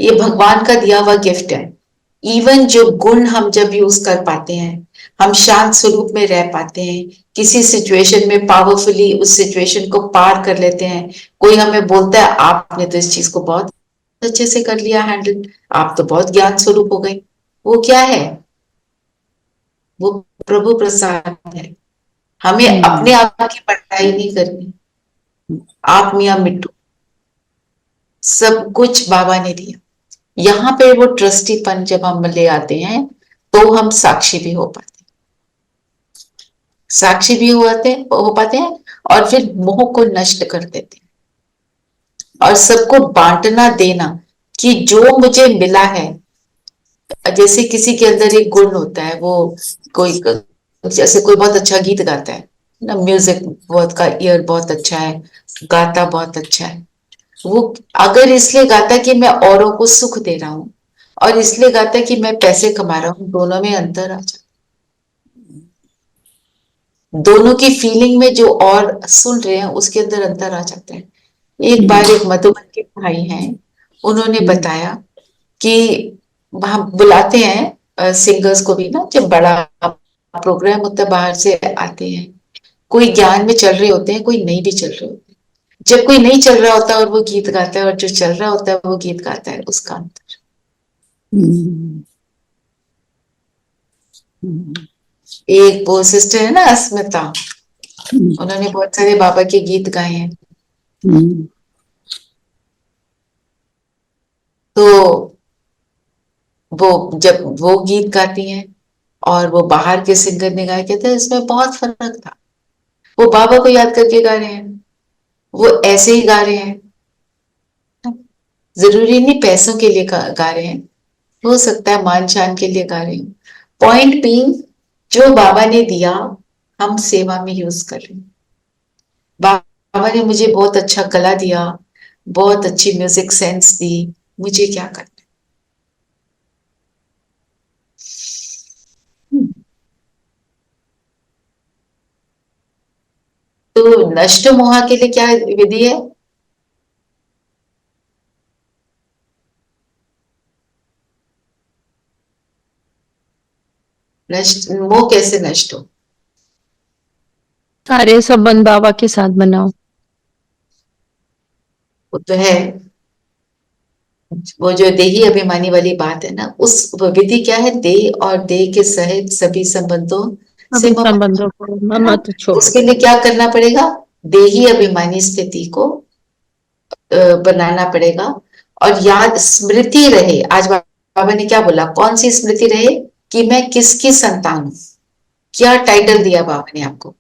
ये भगवान का दिया हुआ गिफ्ट है। इवन जो गुण हम जब यूज कर पाते हैं, हम शांत स्वरूप में रह पाते हैं, किसी सिचुएशन में पावरफुली उस सिचुएशन को पार कर लेते हैं। कोई हमें बोलता है आपने तो इस चीज को बहुत अच्छे से कर लिया हैंडल, आप तो बहुत ज्ञान स्वरूप हो गए। वो क्या है? वो प्रभु प्रसाद है। हमें अपने आप की पढ़ाई नहीं करनी। आप मियां मिट्टू, सब कुछ बाबा ने दिया। यहाँ पे वो ट्रस्टीपन जब हम ले आते हैं तो हम साक्षी भी हो पाते हैं, साक्षी भी हो पाते हैं और फिर मोह को नष्ट कर देते हैं और सबको बांटना देना कि जो मुझे मिला है। जैसे किसी के अंदर एक गुण होता है, वो कोई जैसे कोई बहुत अच्छा गीत गाता है ना, म्यूजिक बहुत का ईयर बहुत अच्छा है, गाता बहुत अच्छा है। वो अगर इसलिए गाता कि मैं औरों को सुख दे रहा हूं और इसलिए गाता कि मैं पैसे कमा रहा हूं, दोनों में अंतर आ जाता। दोनों की फीलिंग में जो और सुन रहे हैं उसके अंदर अंतर आ जाता है। एक बार एक मधुबन के भाई हैं, उन्होंने बताया कि वहां बुलाते हैं सिंगर्स को भी ना, जब बड़ा प्रोग्राम होता है बाहर से आते हैं, कोई ज्ञान में चल रहे होते हैं, कोई नहीं भी चल रहे होते हैं। जब कोई नहीं चल रहा होता और वो गीत गाता है और जो चल रहा होता है वो गीत गाता है, उसका अंतर। एक वो सिस्टर है ना अस्मिता, उन्होंने बहुत सारे बाबा के गीत गाए हैं। तो वो जब वो गीत गाती हैं और वो बाहर के सिंगर ने गाया, कहते हैं इसमें बहुत फर्क था। वो बाबा को याद करके गा रहे हैं, वो ऐसे ही गा रहे हैं, जरूरी नहीं पैसों के लिए गा रहे हैं, हो सकता है मान शान के लिए गा रहे हैं। पॉइंट बीइंग, जो बाबा ने दिया हम सेवा में यूज कर रहे हैं। बाबा ने मुझे बहुत अच्छा गला दिया, बहुत अच्छी म्यूजिक सेंस दी, मुझे क्या करना? तो नष्ट मोह के लिए क्या विधि है? नष्ट मोह कैसे नष्ट हो? सारे संबंध बाबा के साथ बनाओ। वो तो है, वो जो देही अभिमानी वाली बात है ना, उस विधि क्या है? देह और देह के सहित सभी संबंधों से सभी संबंधों को मत छोड़ो। उसके लिए क्या करना पड़ेगा? देही अभिमानी स्थिति को बनाना पड़ेगा और याद स्मृति रहे। आज बाबा ने क्या बोला? कौन सी स्मृति रहे? कि मैं किसकी संतान हूं। क्या टाइटल दिया बाबा ने आपको?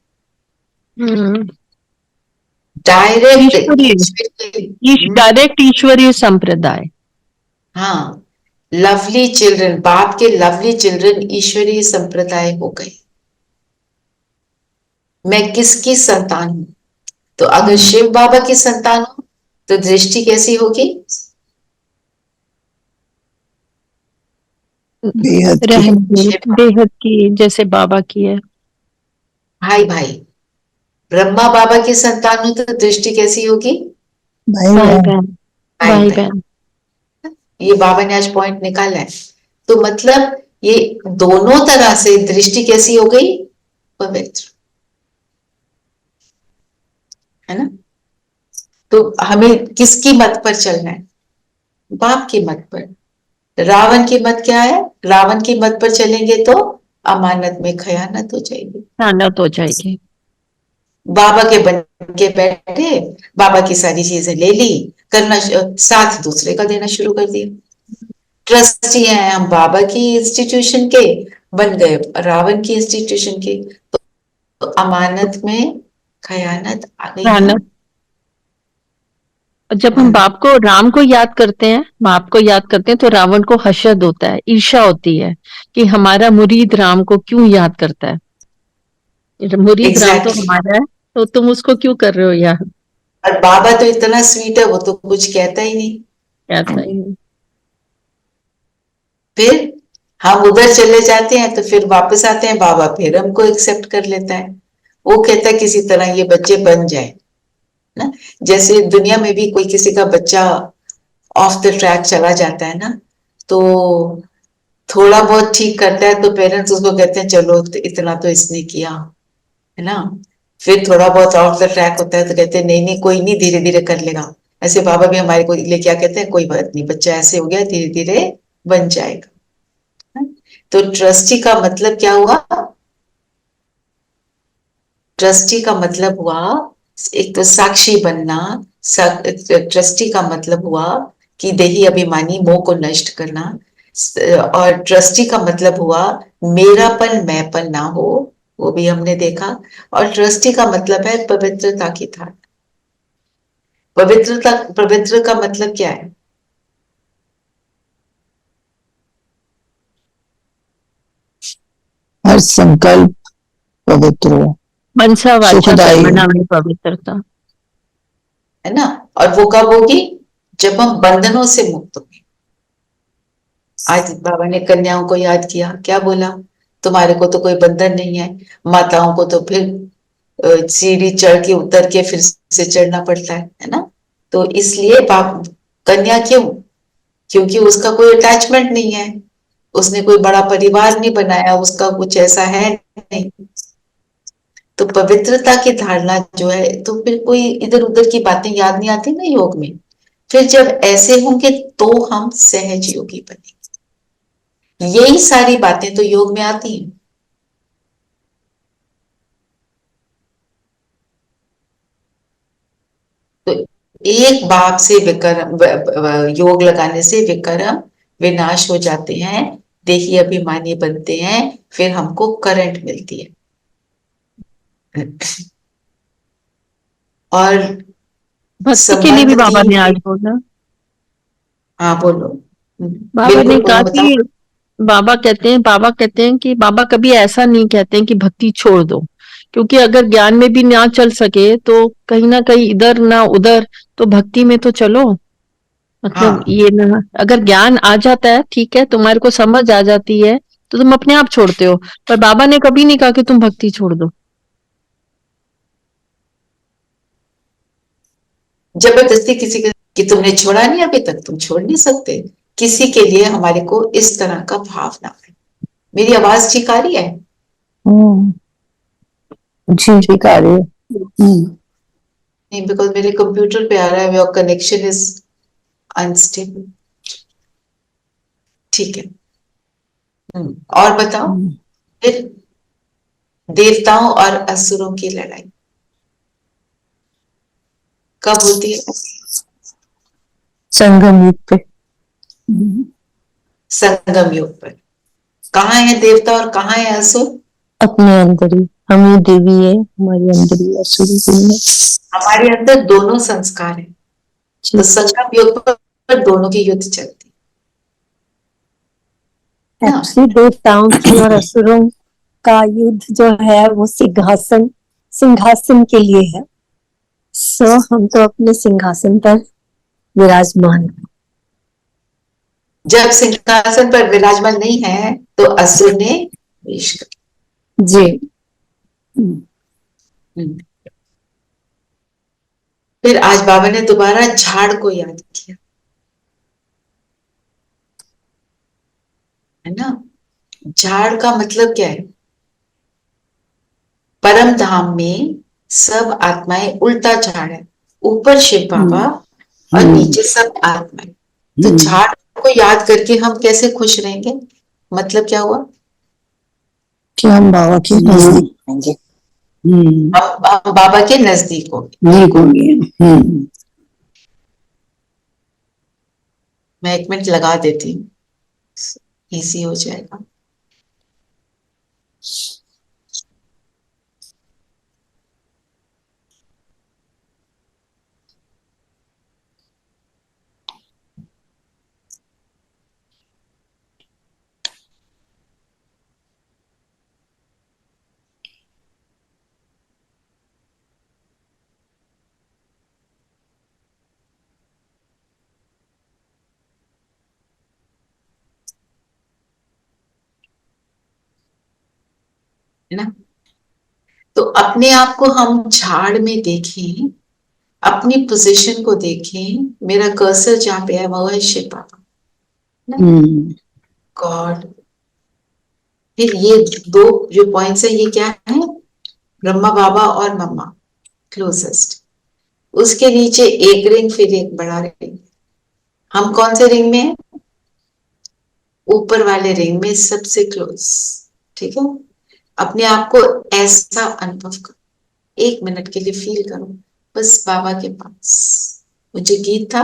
डायरेक्ट ईश्वरीय संप्रदाय। हाँ, लवली चिल्ड्रन, बाप के लवली चिल्ड्रन ईश्वरीय संप्रदाय हो गए। मैं किसकी संतान हूं? तो अगर शिव बाबा की संतान हो तो दृष्टि कैसी होगी? बेहद की, जैसे बाबा की है। भाई भाई, ब्रह्मा बाबा की संतान हो तो दृष्टि कैसी होगी? भाई बहन। ये बाबा ने आज पॉइंट निकाला है। तो मतलब ये दोनों तरह से दृष्टि कैसी हो गई? पवित्र, है ना? तो हमें किसकी मत पर चलना है? बाप की मत पर। रावण की मत क्या है? रावण की मत पर चलेंगे तो अमानत में खयानत हो जाएगी, खयानत हो जाएगी। बाबा के बन के बैठे, बाबा की सारी चीजें ले ली, करना साथ दूसरे का देना शुरू कर दिया। ट्रस्टी हैं हम बाबा की इंस्टीट्यूशन के, बन गए रावण की इंस्टीट्यूशन के। तो अमानत में खयानत आ गई। जब हम बाप को, राम को याद करते हैं, बाप को याद करते हैं, तो रावण को हशद होता है, ईर्ष्या होती है कि हमारा मुरीद राम को क्यों याद करता है। मुरीद राम तो हमारा है, तो तुम उसको क्यों कर रहे हो यार? और बाबा तो इतना स्वीट है, वो तो कुछ कहता ही नहीं। कहता ही नहीं। फिर हम उधर चले जाते हैं तो फिर वापस आते हैं, बाबा फिर हमको एक्सेप्ट कर लेता है। वो कहता है किसी तरह ये बच्चे बन जाए, ना। जैसे दुनिया में भी कोई किसी का बच्चा ऑफ द ट्रैक चला जाता है ना, तो थोड़ा बहुत ठीक करता है तो पेरेंट्स उसको कहते हैं चलो इतना तो इसने किया, है ना। फिर थोड़ा बहुत ऑफ द ट्रैक होता है तो कहते हैं नहीं नहीं कोई नहीं, धीरे धीरे कर लेगा। ऐसे बाबा भी हमारे को लिए क्या कहते हैं, कोई बात नहीं, बच्चा ऐसे हो गया, धीरे धीरे बन जाएगा। तो ट्रस्टी का मतलब क्या हुआ? ट्रस्टी का मतलब हुआ एक तो साक्षी बनना। ट्रस्टी का मतलब हुआ कि देही अभिमानी मोह को नष्ट करना। और ट्रस्टी का मतलब हुआ मेरापन मैंपन ना हो, वो भी हमने देखा। और ट्रस्टी का मतलब है पवित्रता की धारणा। पवित्रता, पवित्र का मतलब क्या है? हर संकल्प पवित्र हो, मनसा वाचा सुखदायी कर्मणा में पवित्रता। है ना। और वो कब होगी? जब हम बंधनों से मुक्त होंगे। आज बाबा ने कन्याओं को याद किया, क्या बोला? तुम्हारे को तो कोई बंधन नहीं है। माताओं को तो फिर सीढ़ी चढ़ के उतर के फिर से चढ़ना पड़ता है ना। तो इसलिए बाप कन्या क्यों? क्योंकि उसका कोई अटैचमेंट नहीं है, उसने कोई बड़ा परिवार नहीं बनाया, उसका कुछ ऐसा है नहीं। तो पवित्रता की धारणा जो है, तो फिर कोई इधर उधर की बातें याद नहीं आती ना योग में। फिर जब ऐसे होंगे तो हम सहज योगी बनेंगे। यही सारी बातें तो योग में आती हैं। तो एक बाप से विकर्म, योग लगाने से विकर्म विनाश हो जाते हैं, देही अभिमानी बनते हैं, फिर हमको करंट मिलती है। और भक्ति के लिए भी संबंध बाबा ने की, आज बोला। हाँ बोलो। बाबा ने बिल्कुल कहा बोलो, बताओ। कि बाबा कहते हैं कि बाबा कभी ऐसा नहीं कहते हैं कि भक्ति छोड़ दो, क्योंकि अगर ज्ञान में भी ना चल सके तो कहीं ना कहीं इधर ना उधर तो भक्ति में तो चलो। मतलब हाँ, ये ना, अगर ज्ञान आ जाता है ठीक है, तुम्हारे को समझ आ जाती है तो तुम अपने आप छोड़ते हो, पर बाबा ने कभी नहीं कहा कि तुम भक्ति छोड़ दो। जबरदस्ती किसी के कि तुमने छोड़ा नहीं अभी तक, तुम छोड़ नहीं सकते। किसी के लिए हमारे को इस तरह का भाव ना है। मेरी आवाज ठीक आ रही है? हम्म, जी ठीक आ रही है। नहीं, बिकॉज मेरे कंप्यूटर पे आ रहा है योर कनेक्शन इज अनस्टेबल। ठीक है। और बताओ। फिर देवताओं और असुरों की लड़ाई कब होती है? संगम युग पे। संगम युग पर। कहाँ है देवता और कहाँ है असुर? अपने अंदर ही, हम ही देवी है, हमारे अंदर ही असुरी भी है। हमारे अंदर दोनों संस्कार हैं। तो संगम युग पर दोनों की युद्ध चलती है ना। एक्चुअली देवताओं की और असुरों का युद्ध जो है वो सिंहासन सिंहासन के लिए है। सो हम तो अपने सिंहासन पर विराजमान हैं। जब सिंहासन पर विराजमान नहीं है तो असुर ने वेश कर। जी। हम्म। फिर आज बाबा ने दोबारा झाड़ को याद किया, है ना। झाड़ का मतलब क्या है? परम धाम में सब आत्माएं उल्टा झाड़ है, ऊपर शिव बाबा और नीचे सब आत्माएं। तो झाड़ को याद करके हम कैसे खुश रहेंगे? मतलब क्या हुआ? कि हम बाबा के नजदीक होंगे। हम बाबा के नजदीक होंगे। नजदीक होंगे। मैं 1 मिनट लगा देती हूँ, इजी हो जाएगा। है ना। तो अपने आप को हम झाड़ में देखें अपनी पोजीशन को देखें, मेरा कर्सर जहां पे है वो है शिव बाबा, गॉड। फिर ये दो जो पॉइंट्स है ये क्या है, ब्रह्मा बाबा और मम्मा क्लोजेस्ट। उसके नीचे एक रिंग, फिर एक बड़ा रिंग। हम कौन से रिंग में हैं? ऊपर वाले रिंग में सबसे क्लोज। ठीक है, अपने आप को ऐसा अनुभव करो, 1 मिनट के लिए फील करो बस बाबा के पास। मुझे गीत था,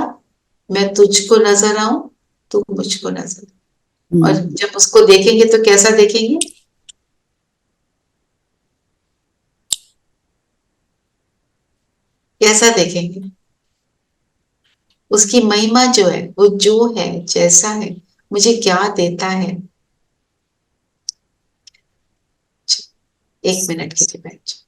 मैं तुझको नजर आऊं, तू मुझको नजर। और जब उसको देखेंगे तो कैसा देखेंगे? कैसा देखेंगे? उसकी महिमा जो है, वो जो है, जैसा है, मुझे क्या देता है। 1 मिनट के लिए बैठ जाओ।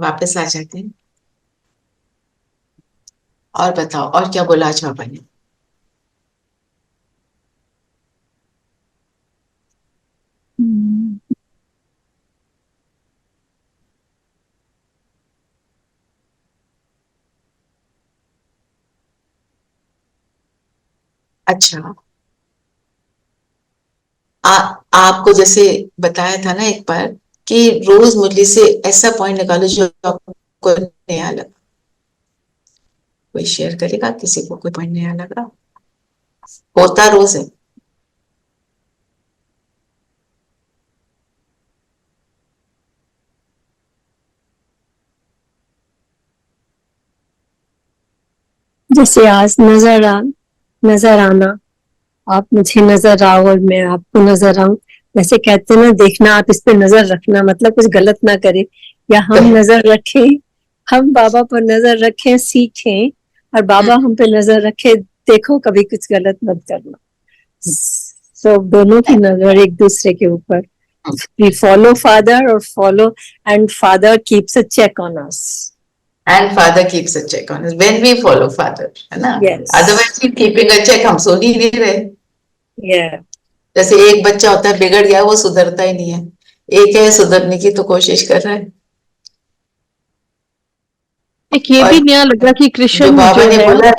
वापस आ जाते हैं। और बताओ, और क्या बोला आज बाबा ने? अच्छा, आपको जैसे बताया था ना एक बार कि रोज मुरली से ऐसा पॉइंट निकालो जो आपको नया लगा। कोई शेयर करेगा? किसी को कोई पॉइंट नया लगा? होता रोज है। जैसे आज नजर आना, आप मुझे नजर आओ और मैं आपको नजर आऊं। जैसे कहते हैं ना, देखना, आप इस पे नजर रखना, मतलब कुछ गलत ना करे, या हम नजर रखें, हम बाबा पर नजर रखें, सीखें, और बाबा हम पे नजर रखे, देखो कभी कुछ गलत मत करना। सो दोनों की नजर एक दूसरे के ऊपर। We follow father or follow, and father keeps a check on us. And father keeps a check on us when we follow father, है ना? Yes. Otherwise we keeping a check, हम सुन ही नहीं रहे। Yeah. जैसे एक बच्चा होता है बिगड़ गया, वो सुधरता ही नहीं है। एक है सुधरने की तो कोशिश कर रहा है। एक ये भी नया लगा कि कृष्ण जो बाबा ने बोला,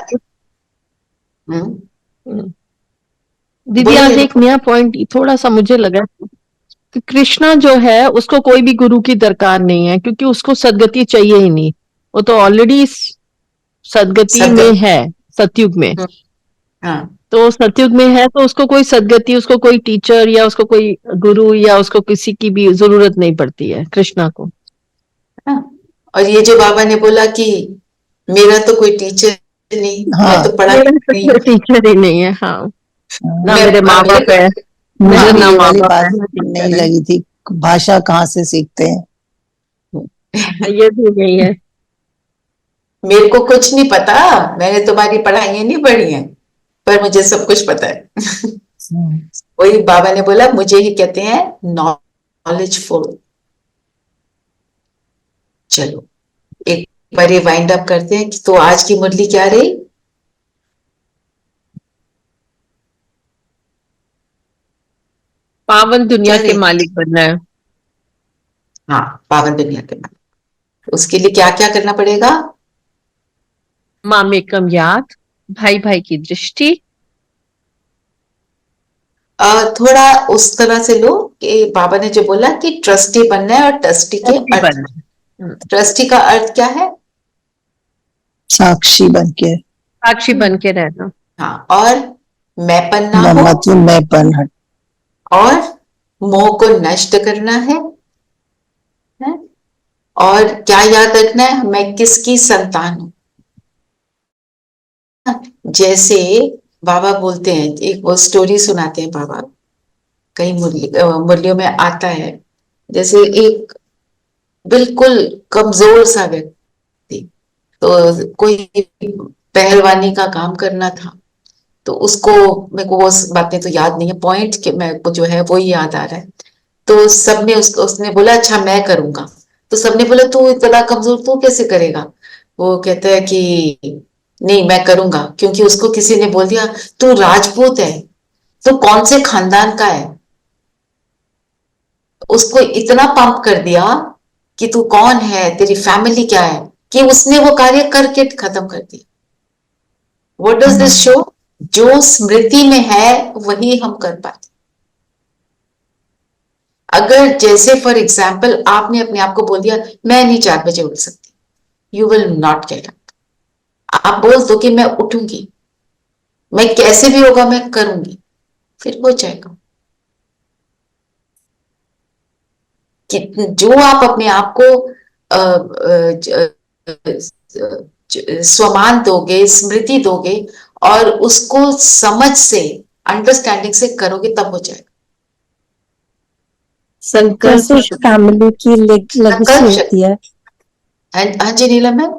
दीदी आज एक नया पॉइंट थोड़ा सा मुझे लगा कि कृष्णा जो है उसको कोई भी गुरु की दरकार नहीं है, क्योंकि उसको सदगति चाहिए ही नहीं। वो तो ऑलरेडी सदगति में है, सतयुग में। हाँ। तो सतयुग में है तो उसको कोई सदगति, उसको कोई टीचर या उसको कोई गुरु या उसको किसी की भी जरूरत नहीं पड़ती है कृष्णा को। और ये जो बाबा ने बोला कि मेरा तो कोई टीचर नहीं, मैं तो पढ़ा नहीं, टीचर ही नहीं है। हाँ, ना मेरे माँ बाप है, मेरे ना माँ बाप है, नहीं लगी थी। भाषा कहाँ से सीखते हैं? ये भी नहीं है। मेरे को कुछ नहीं पता, मैंने तुम्हारी पढ़ाइयाँ नहीं पढ़ी हैं, पर मुझे सब कुछ पता है। वही बाबा ने बोला, मुझे ही कहते हैं नॉलेजफुल। चलो एक बार वाइंड अप करते हैं। तो आज की मुरली क्या रही? पावन दुनिया के मालिक बनना है। हाँ, पावन दुनिया के मालिक। उसके लिए क्या क्या करना पड़ेगा? मामेकम याद, भाई भाई की दृष्टि। थोड़ा उस तरह से लो कि बाबा ने जो बोला कि ट्रस्टी बनना है, और ट्रस्टी के अर्थ, ट्रस्टी का अर्थ क्या है? साक्षी बन के। साक्षी बन के रहना। हाँ, और मैंपन ना हो, मतलब मैंपन हट। और मोह को नष्ट करना है? और क्या याद रखना है, मैं किसकी संतान हूं। जैसे बाबा बोलते हैं, एक वो स्टोरी सुनाते हैं बाबा, कई मुरलियों में आता है। जैसे एक बिल्कुल कमजोर सा व्यक्ति, तो कोई पहलवानी का काम करना था, तो उसको, मेरे को वो बातें तो याद नहीं है, पॉइंट के मेरे को जो है वो ही याद आ रहा है। तो सबने उसने बोला अच्छा मैं करूंगा। तो सबने बोला तू इतना कमजोर तू कैसे करेगा। वो कहता है कि नहीं मैं करूंगा, क्योंकि उसको किसी ने बोल दिया तू राजपूत है, तो कौन से खानदान का है। उसको इतना पंप कर दिया कि तू कौन है, तेरी फैमिली क्या है, कि उसने वो कार्य करके खत्म कर दिया। व्हाट डज दिस शो, जो स्मृति में है वही हम कर पाते। अगर जैसे फॉर एग्जाम्पल आपने अपने आप को बोल दिया मैं नहीं 4 बजे उठ सकती, you will not get up. आप बोल दो कि मैं उठूंगी, मैं कैसे भी होगा मैं करूंगी, फिर हो जाएगा। कि जो आप अपने आप को स्वमान दोगे, स्मृति दोगे, और उसको समझ से, अंडरस्टैंडिंग से करोगे, तब हो जाएगा। जैसे संकल्प फैमिली की लेगेसी संकल्प होती है, हाँ जी नीलम मैम।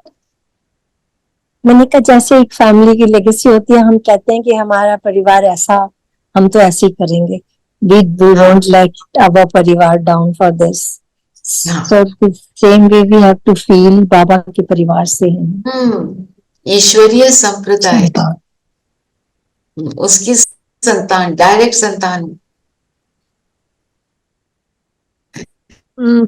मैंने कहा जैसे एक फैमिली की लेगेसी होती है, हम कहते हैं कि हमारा परिवार ऐसा, हम तो ऐसे ही करेंगे, we won't let our परिवार down for this. हाँ। So the same way we have to feel बाबा के परिवार से हैं। ईश्वरीय संप्रदाय, उसकी संतान, डायरेक्ट संतान,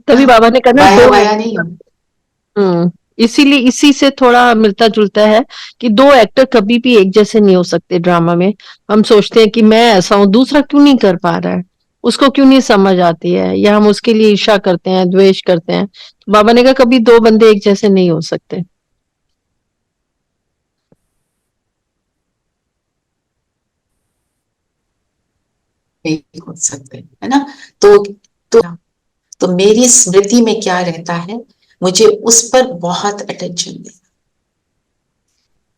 तभी बाबा ने कहा ना वाया दो वाया नहीं हो। इसीलिए इसी से थोड़ा मिलता जुलता है कि दो एक्टर कभी भी एक जैसे नहीं हो सकते ड्रामा में। हम सोचते हैं कि मैं ऐसा हूं, दूसरा क्यों नहीं कर पा रहा है, उसको क्यों नहीं समझ आती है, या हम उसके लिए ईर्ष्या करते हैं, द्वेष करते हैं। तो बाबा ने कहा कभी दो बंदे एक जैसे नहीं हो सकते। नहीं हो सकते, है ना। तो मेरी स्मृति में क्या रहता है, मुझे उस पर बहुत अटेंशन देना।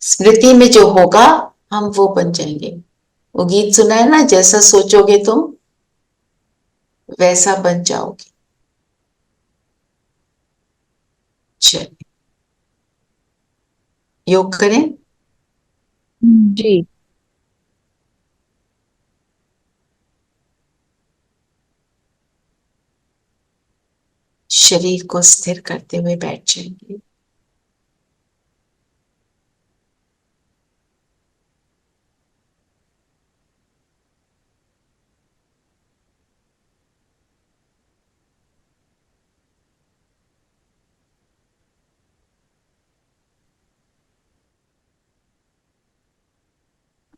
स्मृति में जो होगा हम वो बन जाएंगे। वो गीत सुना है ना, जैसा सोचोगे तुम वैसा बन जाओगे। चलिए योग करें। जी। शरीर को स्थिर करते हुए बैठ जाएंगे।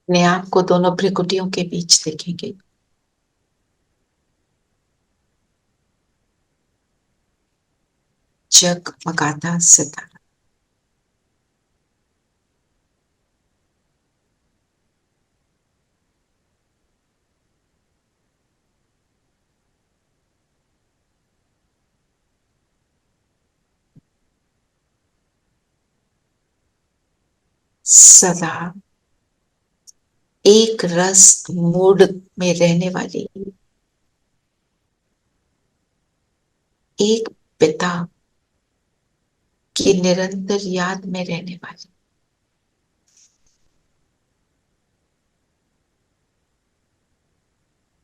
अपने आप को दोनों भ्रिकुटियों के बीच देखेंगे। जगमगाता सितारा। सदा एक रस मूड में रहने वाली एक पिता की निरंतर याद में रहने वाली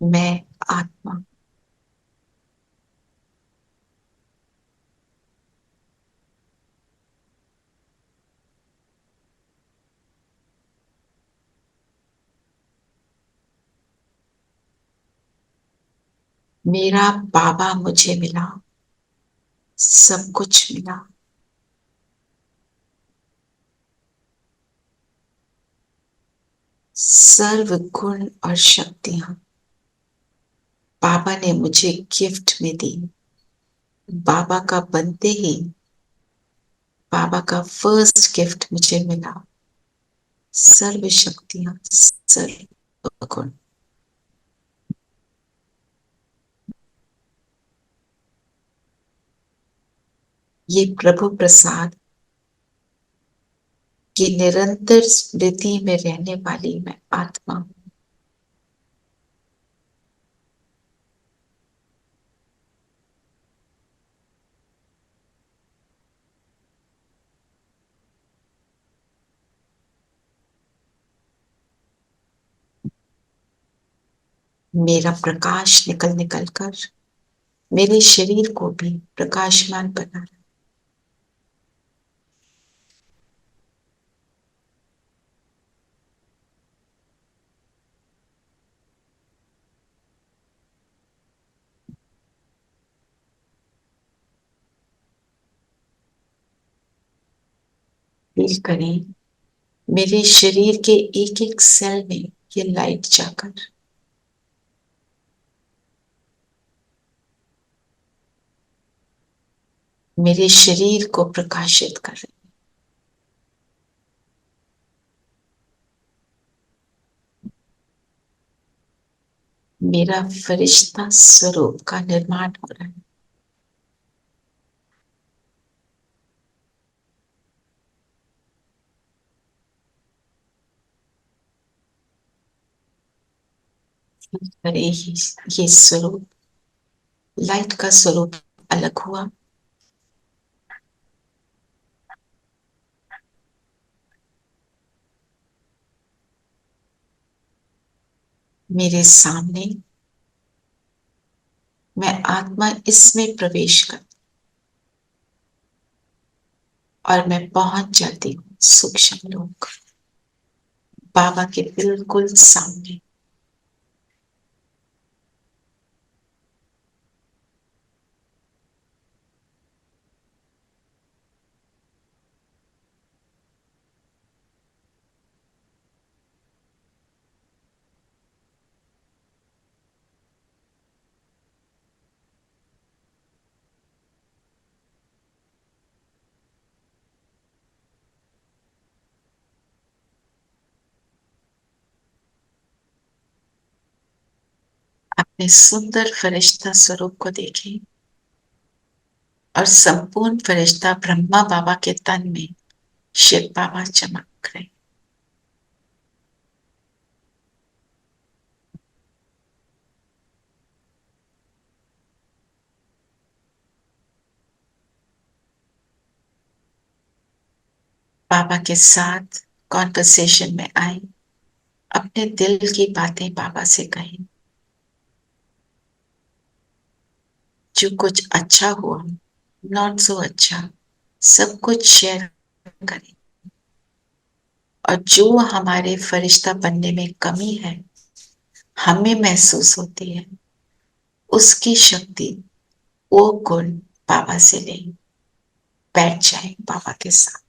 मैं आत्मा। मेरा बाबा मुझे मिला, सब कुछ मिला। सर्व गुण और शक्तियां बाबा ने मुझे गिफ्ट में दी। बाबा का बनते ही बाबा का फर्स्ट गिफ्ट मुझे मिला, सर्व शक्तियां, सर्व गुण। ये प्रभु प्रसाद, ये निरंतर स्मृति में रहने वाली मैं आत्मा हूं। मेरा प्रकाश निकल निकल कर मेरे शरीर को भी प्रकाशमान बना रहा। फील करें मेरे शरीर के एक एक सेल में ये लाइट जाकर मेरे शरीर को प्रकाशित कर रही। मेरा फरिश्ता स्वरूप का निर्माण हो रहा है। पर ये स्वरूप, लाइट का स्वरूप अलग हुआ। मेरे सामने मैं आत्मा इसमें प्रवेश कर और मैं पहुंच जाती हूँ सूक्ष्म लोक, बाबा के बिल्कुल सामने। अपने सुंदर फरिश्ता स्वरूप को देखें और संपूर्ण फरिश्ता ब्रह्मा बाबा के तन में शिव बाबा चमक रहे। बाबा के साथ कॉन्वर्सेशन में आए, अपने दिल की बातें बाबा से कहें। जो कुछ अच्छा हुआ, नॉट सो अच्छा, सब कुछ शेयर करें। और जो हमारे फरिश्ता बनने में कमी है, हमें महसूस होती है, उसकी शक्ति, वो गुण बाबा से लें। बैठ जाए बाबा के साथ।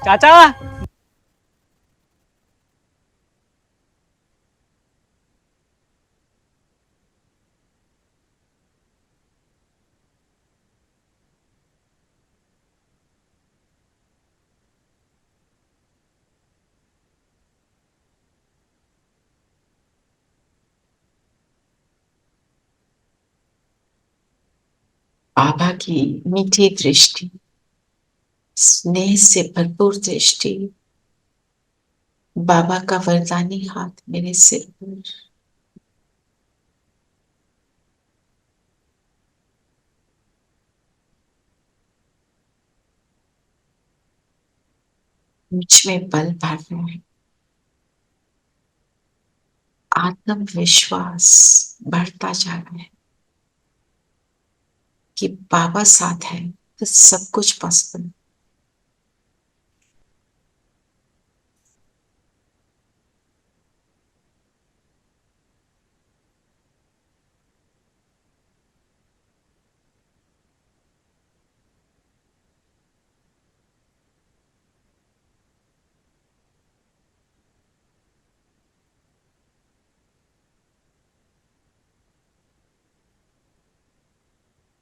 चाचा। बाबा की मीठी दृष्टि, स्नेह से भरपूर दृष्टि, बाबा का वरदानी हाथ मेरे सिर पर, मुझ में बल भर रहा है, आत्मविश्वास बढ़ता जा रहा है कि बाबा साथ है तो सब कुछ पॉसिबल है।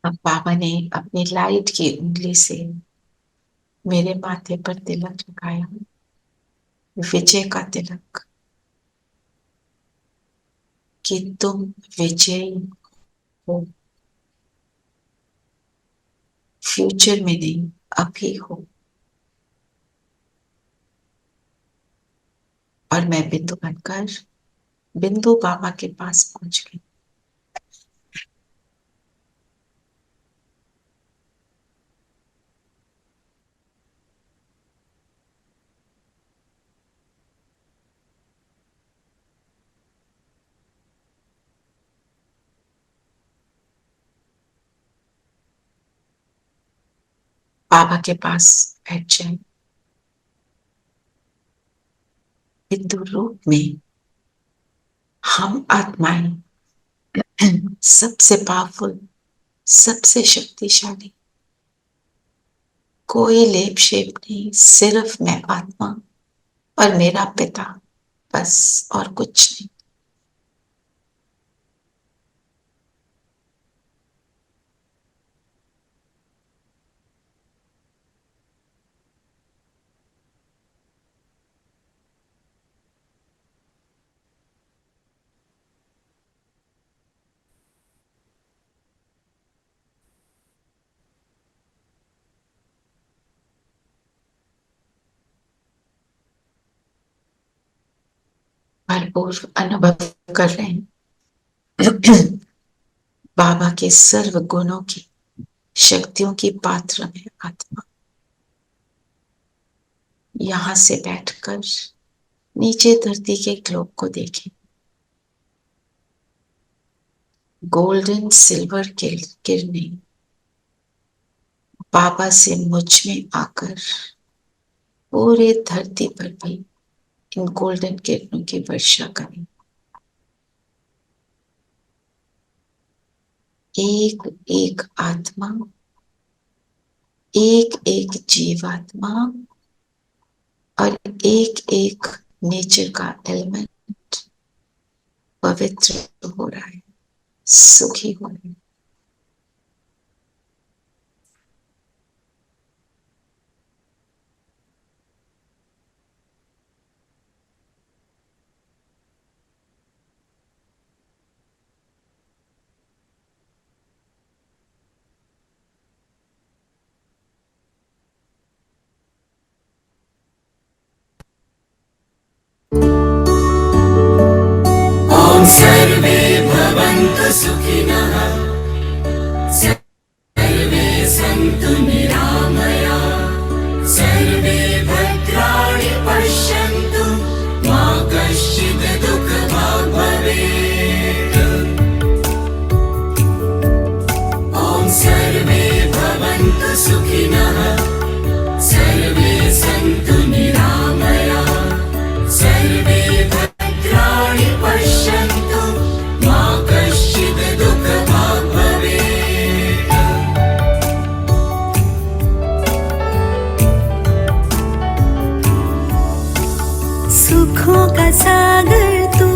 अब बाबा ने अपनी लाइट की उंगली से मेरे माथे पर तिलक लगाया, विजय का तिलक, कि तुम विजयी हो, फ्यूचर में नहीं अभी हो। और मैं बिंदु बनकर बिंदु बाबा के पास पहुंच गई। बाबा के पास बैठ जाए। बिंदु रूप में हम आत्माएं सबसे पावरफुल, सबसे शक्तिशाली, कोई लेप शेप नहीं, सिर्फ मैं आत्मा और मेरा पिता, बस और कुछ नहीं। भरपूर अनुभव कर रहे हैं बाबा के सर्व गुणों की, शक्तियों की पात्र में आत्मा। यहां से बैठकर नीचे धरती के ग्लोब को देखें। गोल्डन सिल्वर किरणें बाबा से मुझ में आकर पूरे धरती पर भी इन गोल्डन किरणों की वर्षा करें। एक एक आत्मा, एक एक जीवात्मा और एक एक नेचर का एलिमेंट पवित्र हो रहा है, सुखी हो रहा है। सर्वे भवन्तु सुखिनः, सर्वे सन्तु निरामया, सर्वे भद्राणि पश्यन्तु, मा कश्चित् दुःखभाग् भवेत्। ॐ सर्वे भवन्तु सुखिनः, सर्वे सन्तु निरामया, सर्वे भद्राणि पश्यन्तु, मा कश्चित् दुःखभाग् भवेत्। सुखों का सागर तू,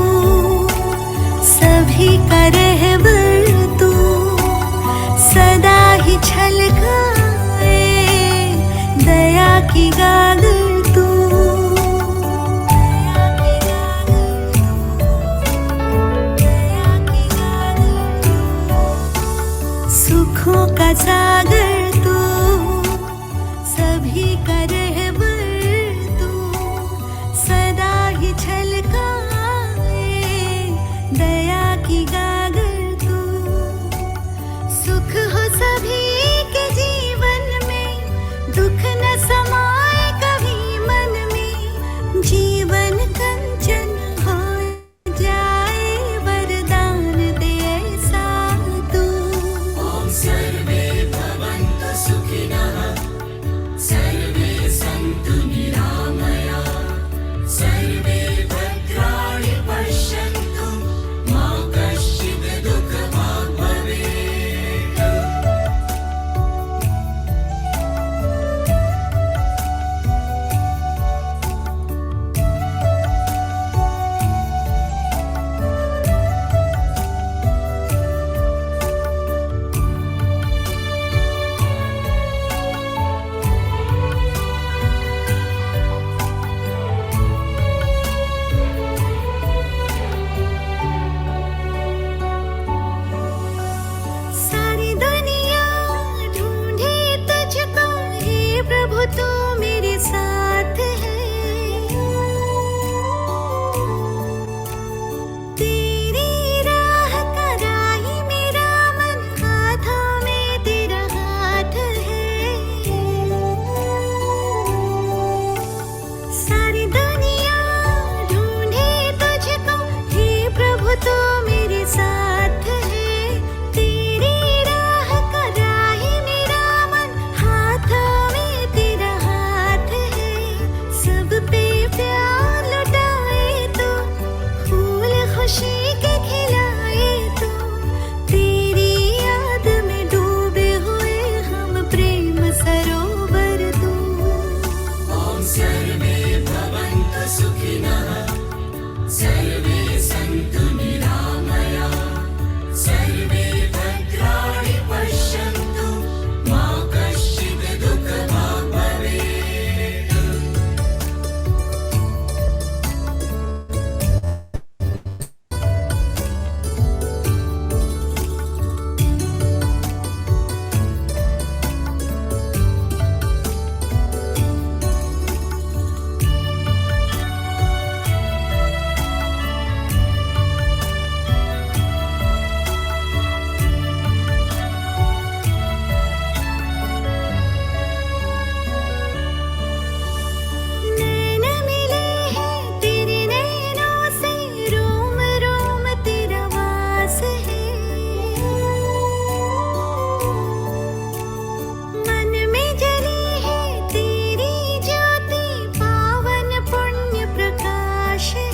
सभी का रहबर तू, सदा ही छलकाए दया की गागर तू। सुखों का सर्वे भवन्तु सुखिनः सर्वे सन्तु निरामया सर्वे भद्राणि पश्यन्तु मा कश्चित् दुःखभाग् भवेत्। नैन मिले हैं तेरे नैनों से रोम रोम तेरा वास है मन में जली है तेरी ज्योति पावन पुण्य प्रकाश है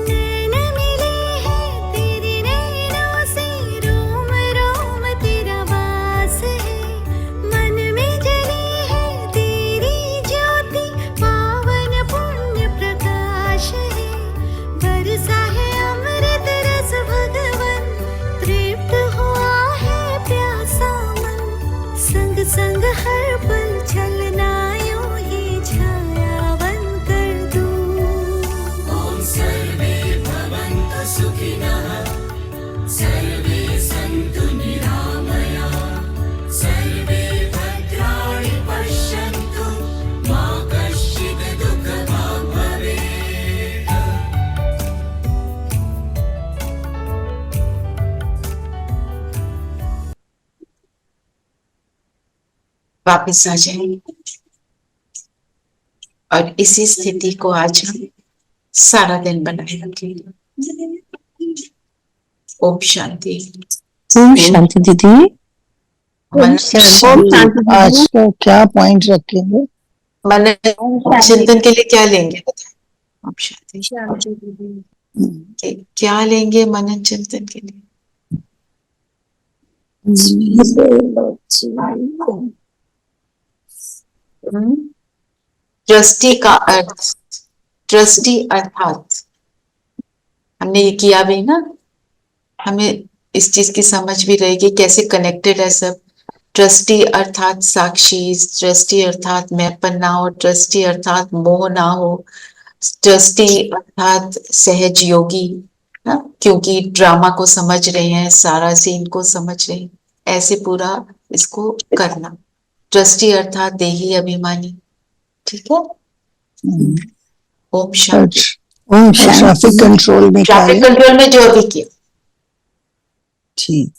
नैन मिले हैं तेरे नैनों से रोम रोम तेरा वास है मन में जली है तेरी ज्योति पावन पुण्य प्रकाश है बरसा है अमृत रस भगवन तृप्त हुआ है प्यासा मन संग संग हर पल चलना यूं ही छाया बन कर दूं। ॐ सर्वे भवन्तु सुखिनः सर्वे सन्तु निरामया सर्वे भद्राणि पश्यन्तु मा कश्चित् दुःखभाग् भवेत्। वापस आ जाएं और इसी स्थिति को आज हम सारा दिन बनाए रखेंगे। ओम शांति। ओम शांति दीदी। मन आज का क्या पॉइंट रखेंगे? मन चिंतन के लिए क्या लेंगे बताएं? ओम शांति। क्या लेंगे मनन चिंतन के लिए? दृष्टि का अर्थ, दृष्टि अर्थात हमने ये किया भी ना, हमें इस चीज की समझ भी रहेगी कैसे कनेक्टेड है सब। दृष्टि अर्थात साक्षी, दृष्टि अर्थात मैंपन ना हो, दृष्टि अर्थात मोह ना हो, दृष्टि अर्थात सहज योगी ना, क्योंकि ड्रामा को समझ रहे हैं, सारा सीन को समझ रहे हैं, ऐसे पूरा इसको करना। दृष्टि अर्थात देही अभिमानी, ठीक है। ओम शांति। ओम ट्रैफिक कंट्रोल में क्या ट्रैफिक है? कंट्रोल में जो अभी किया, ठीक।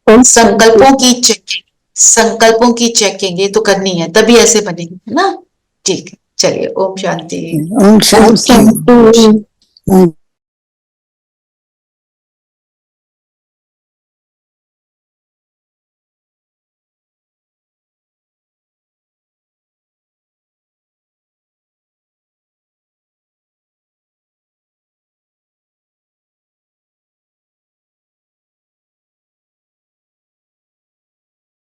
संकल्पों की चेकिंग, संकल्पों की चेकिंग ये तो करनी है, तभी ऐसे बनेंगे, है ना। ठीक है, चलिए ओम शांति। ओम शांति।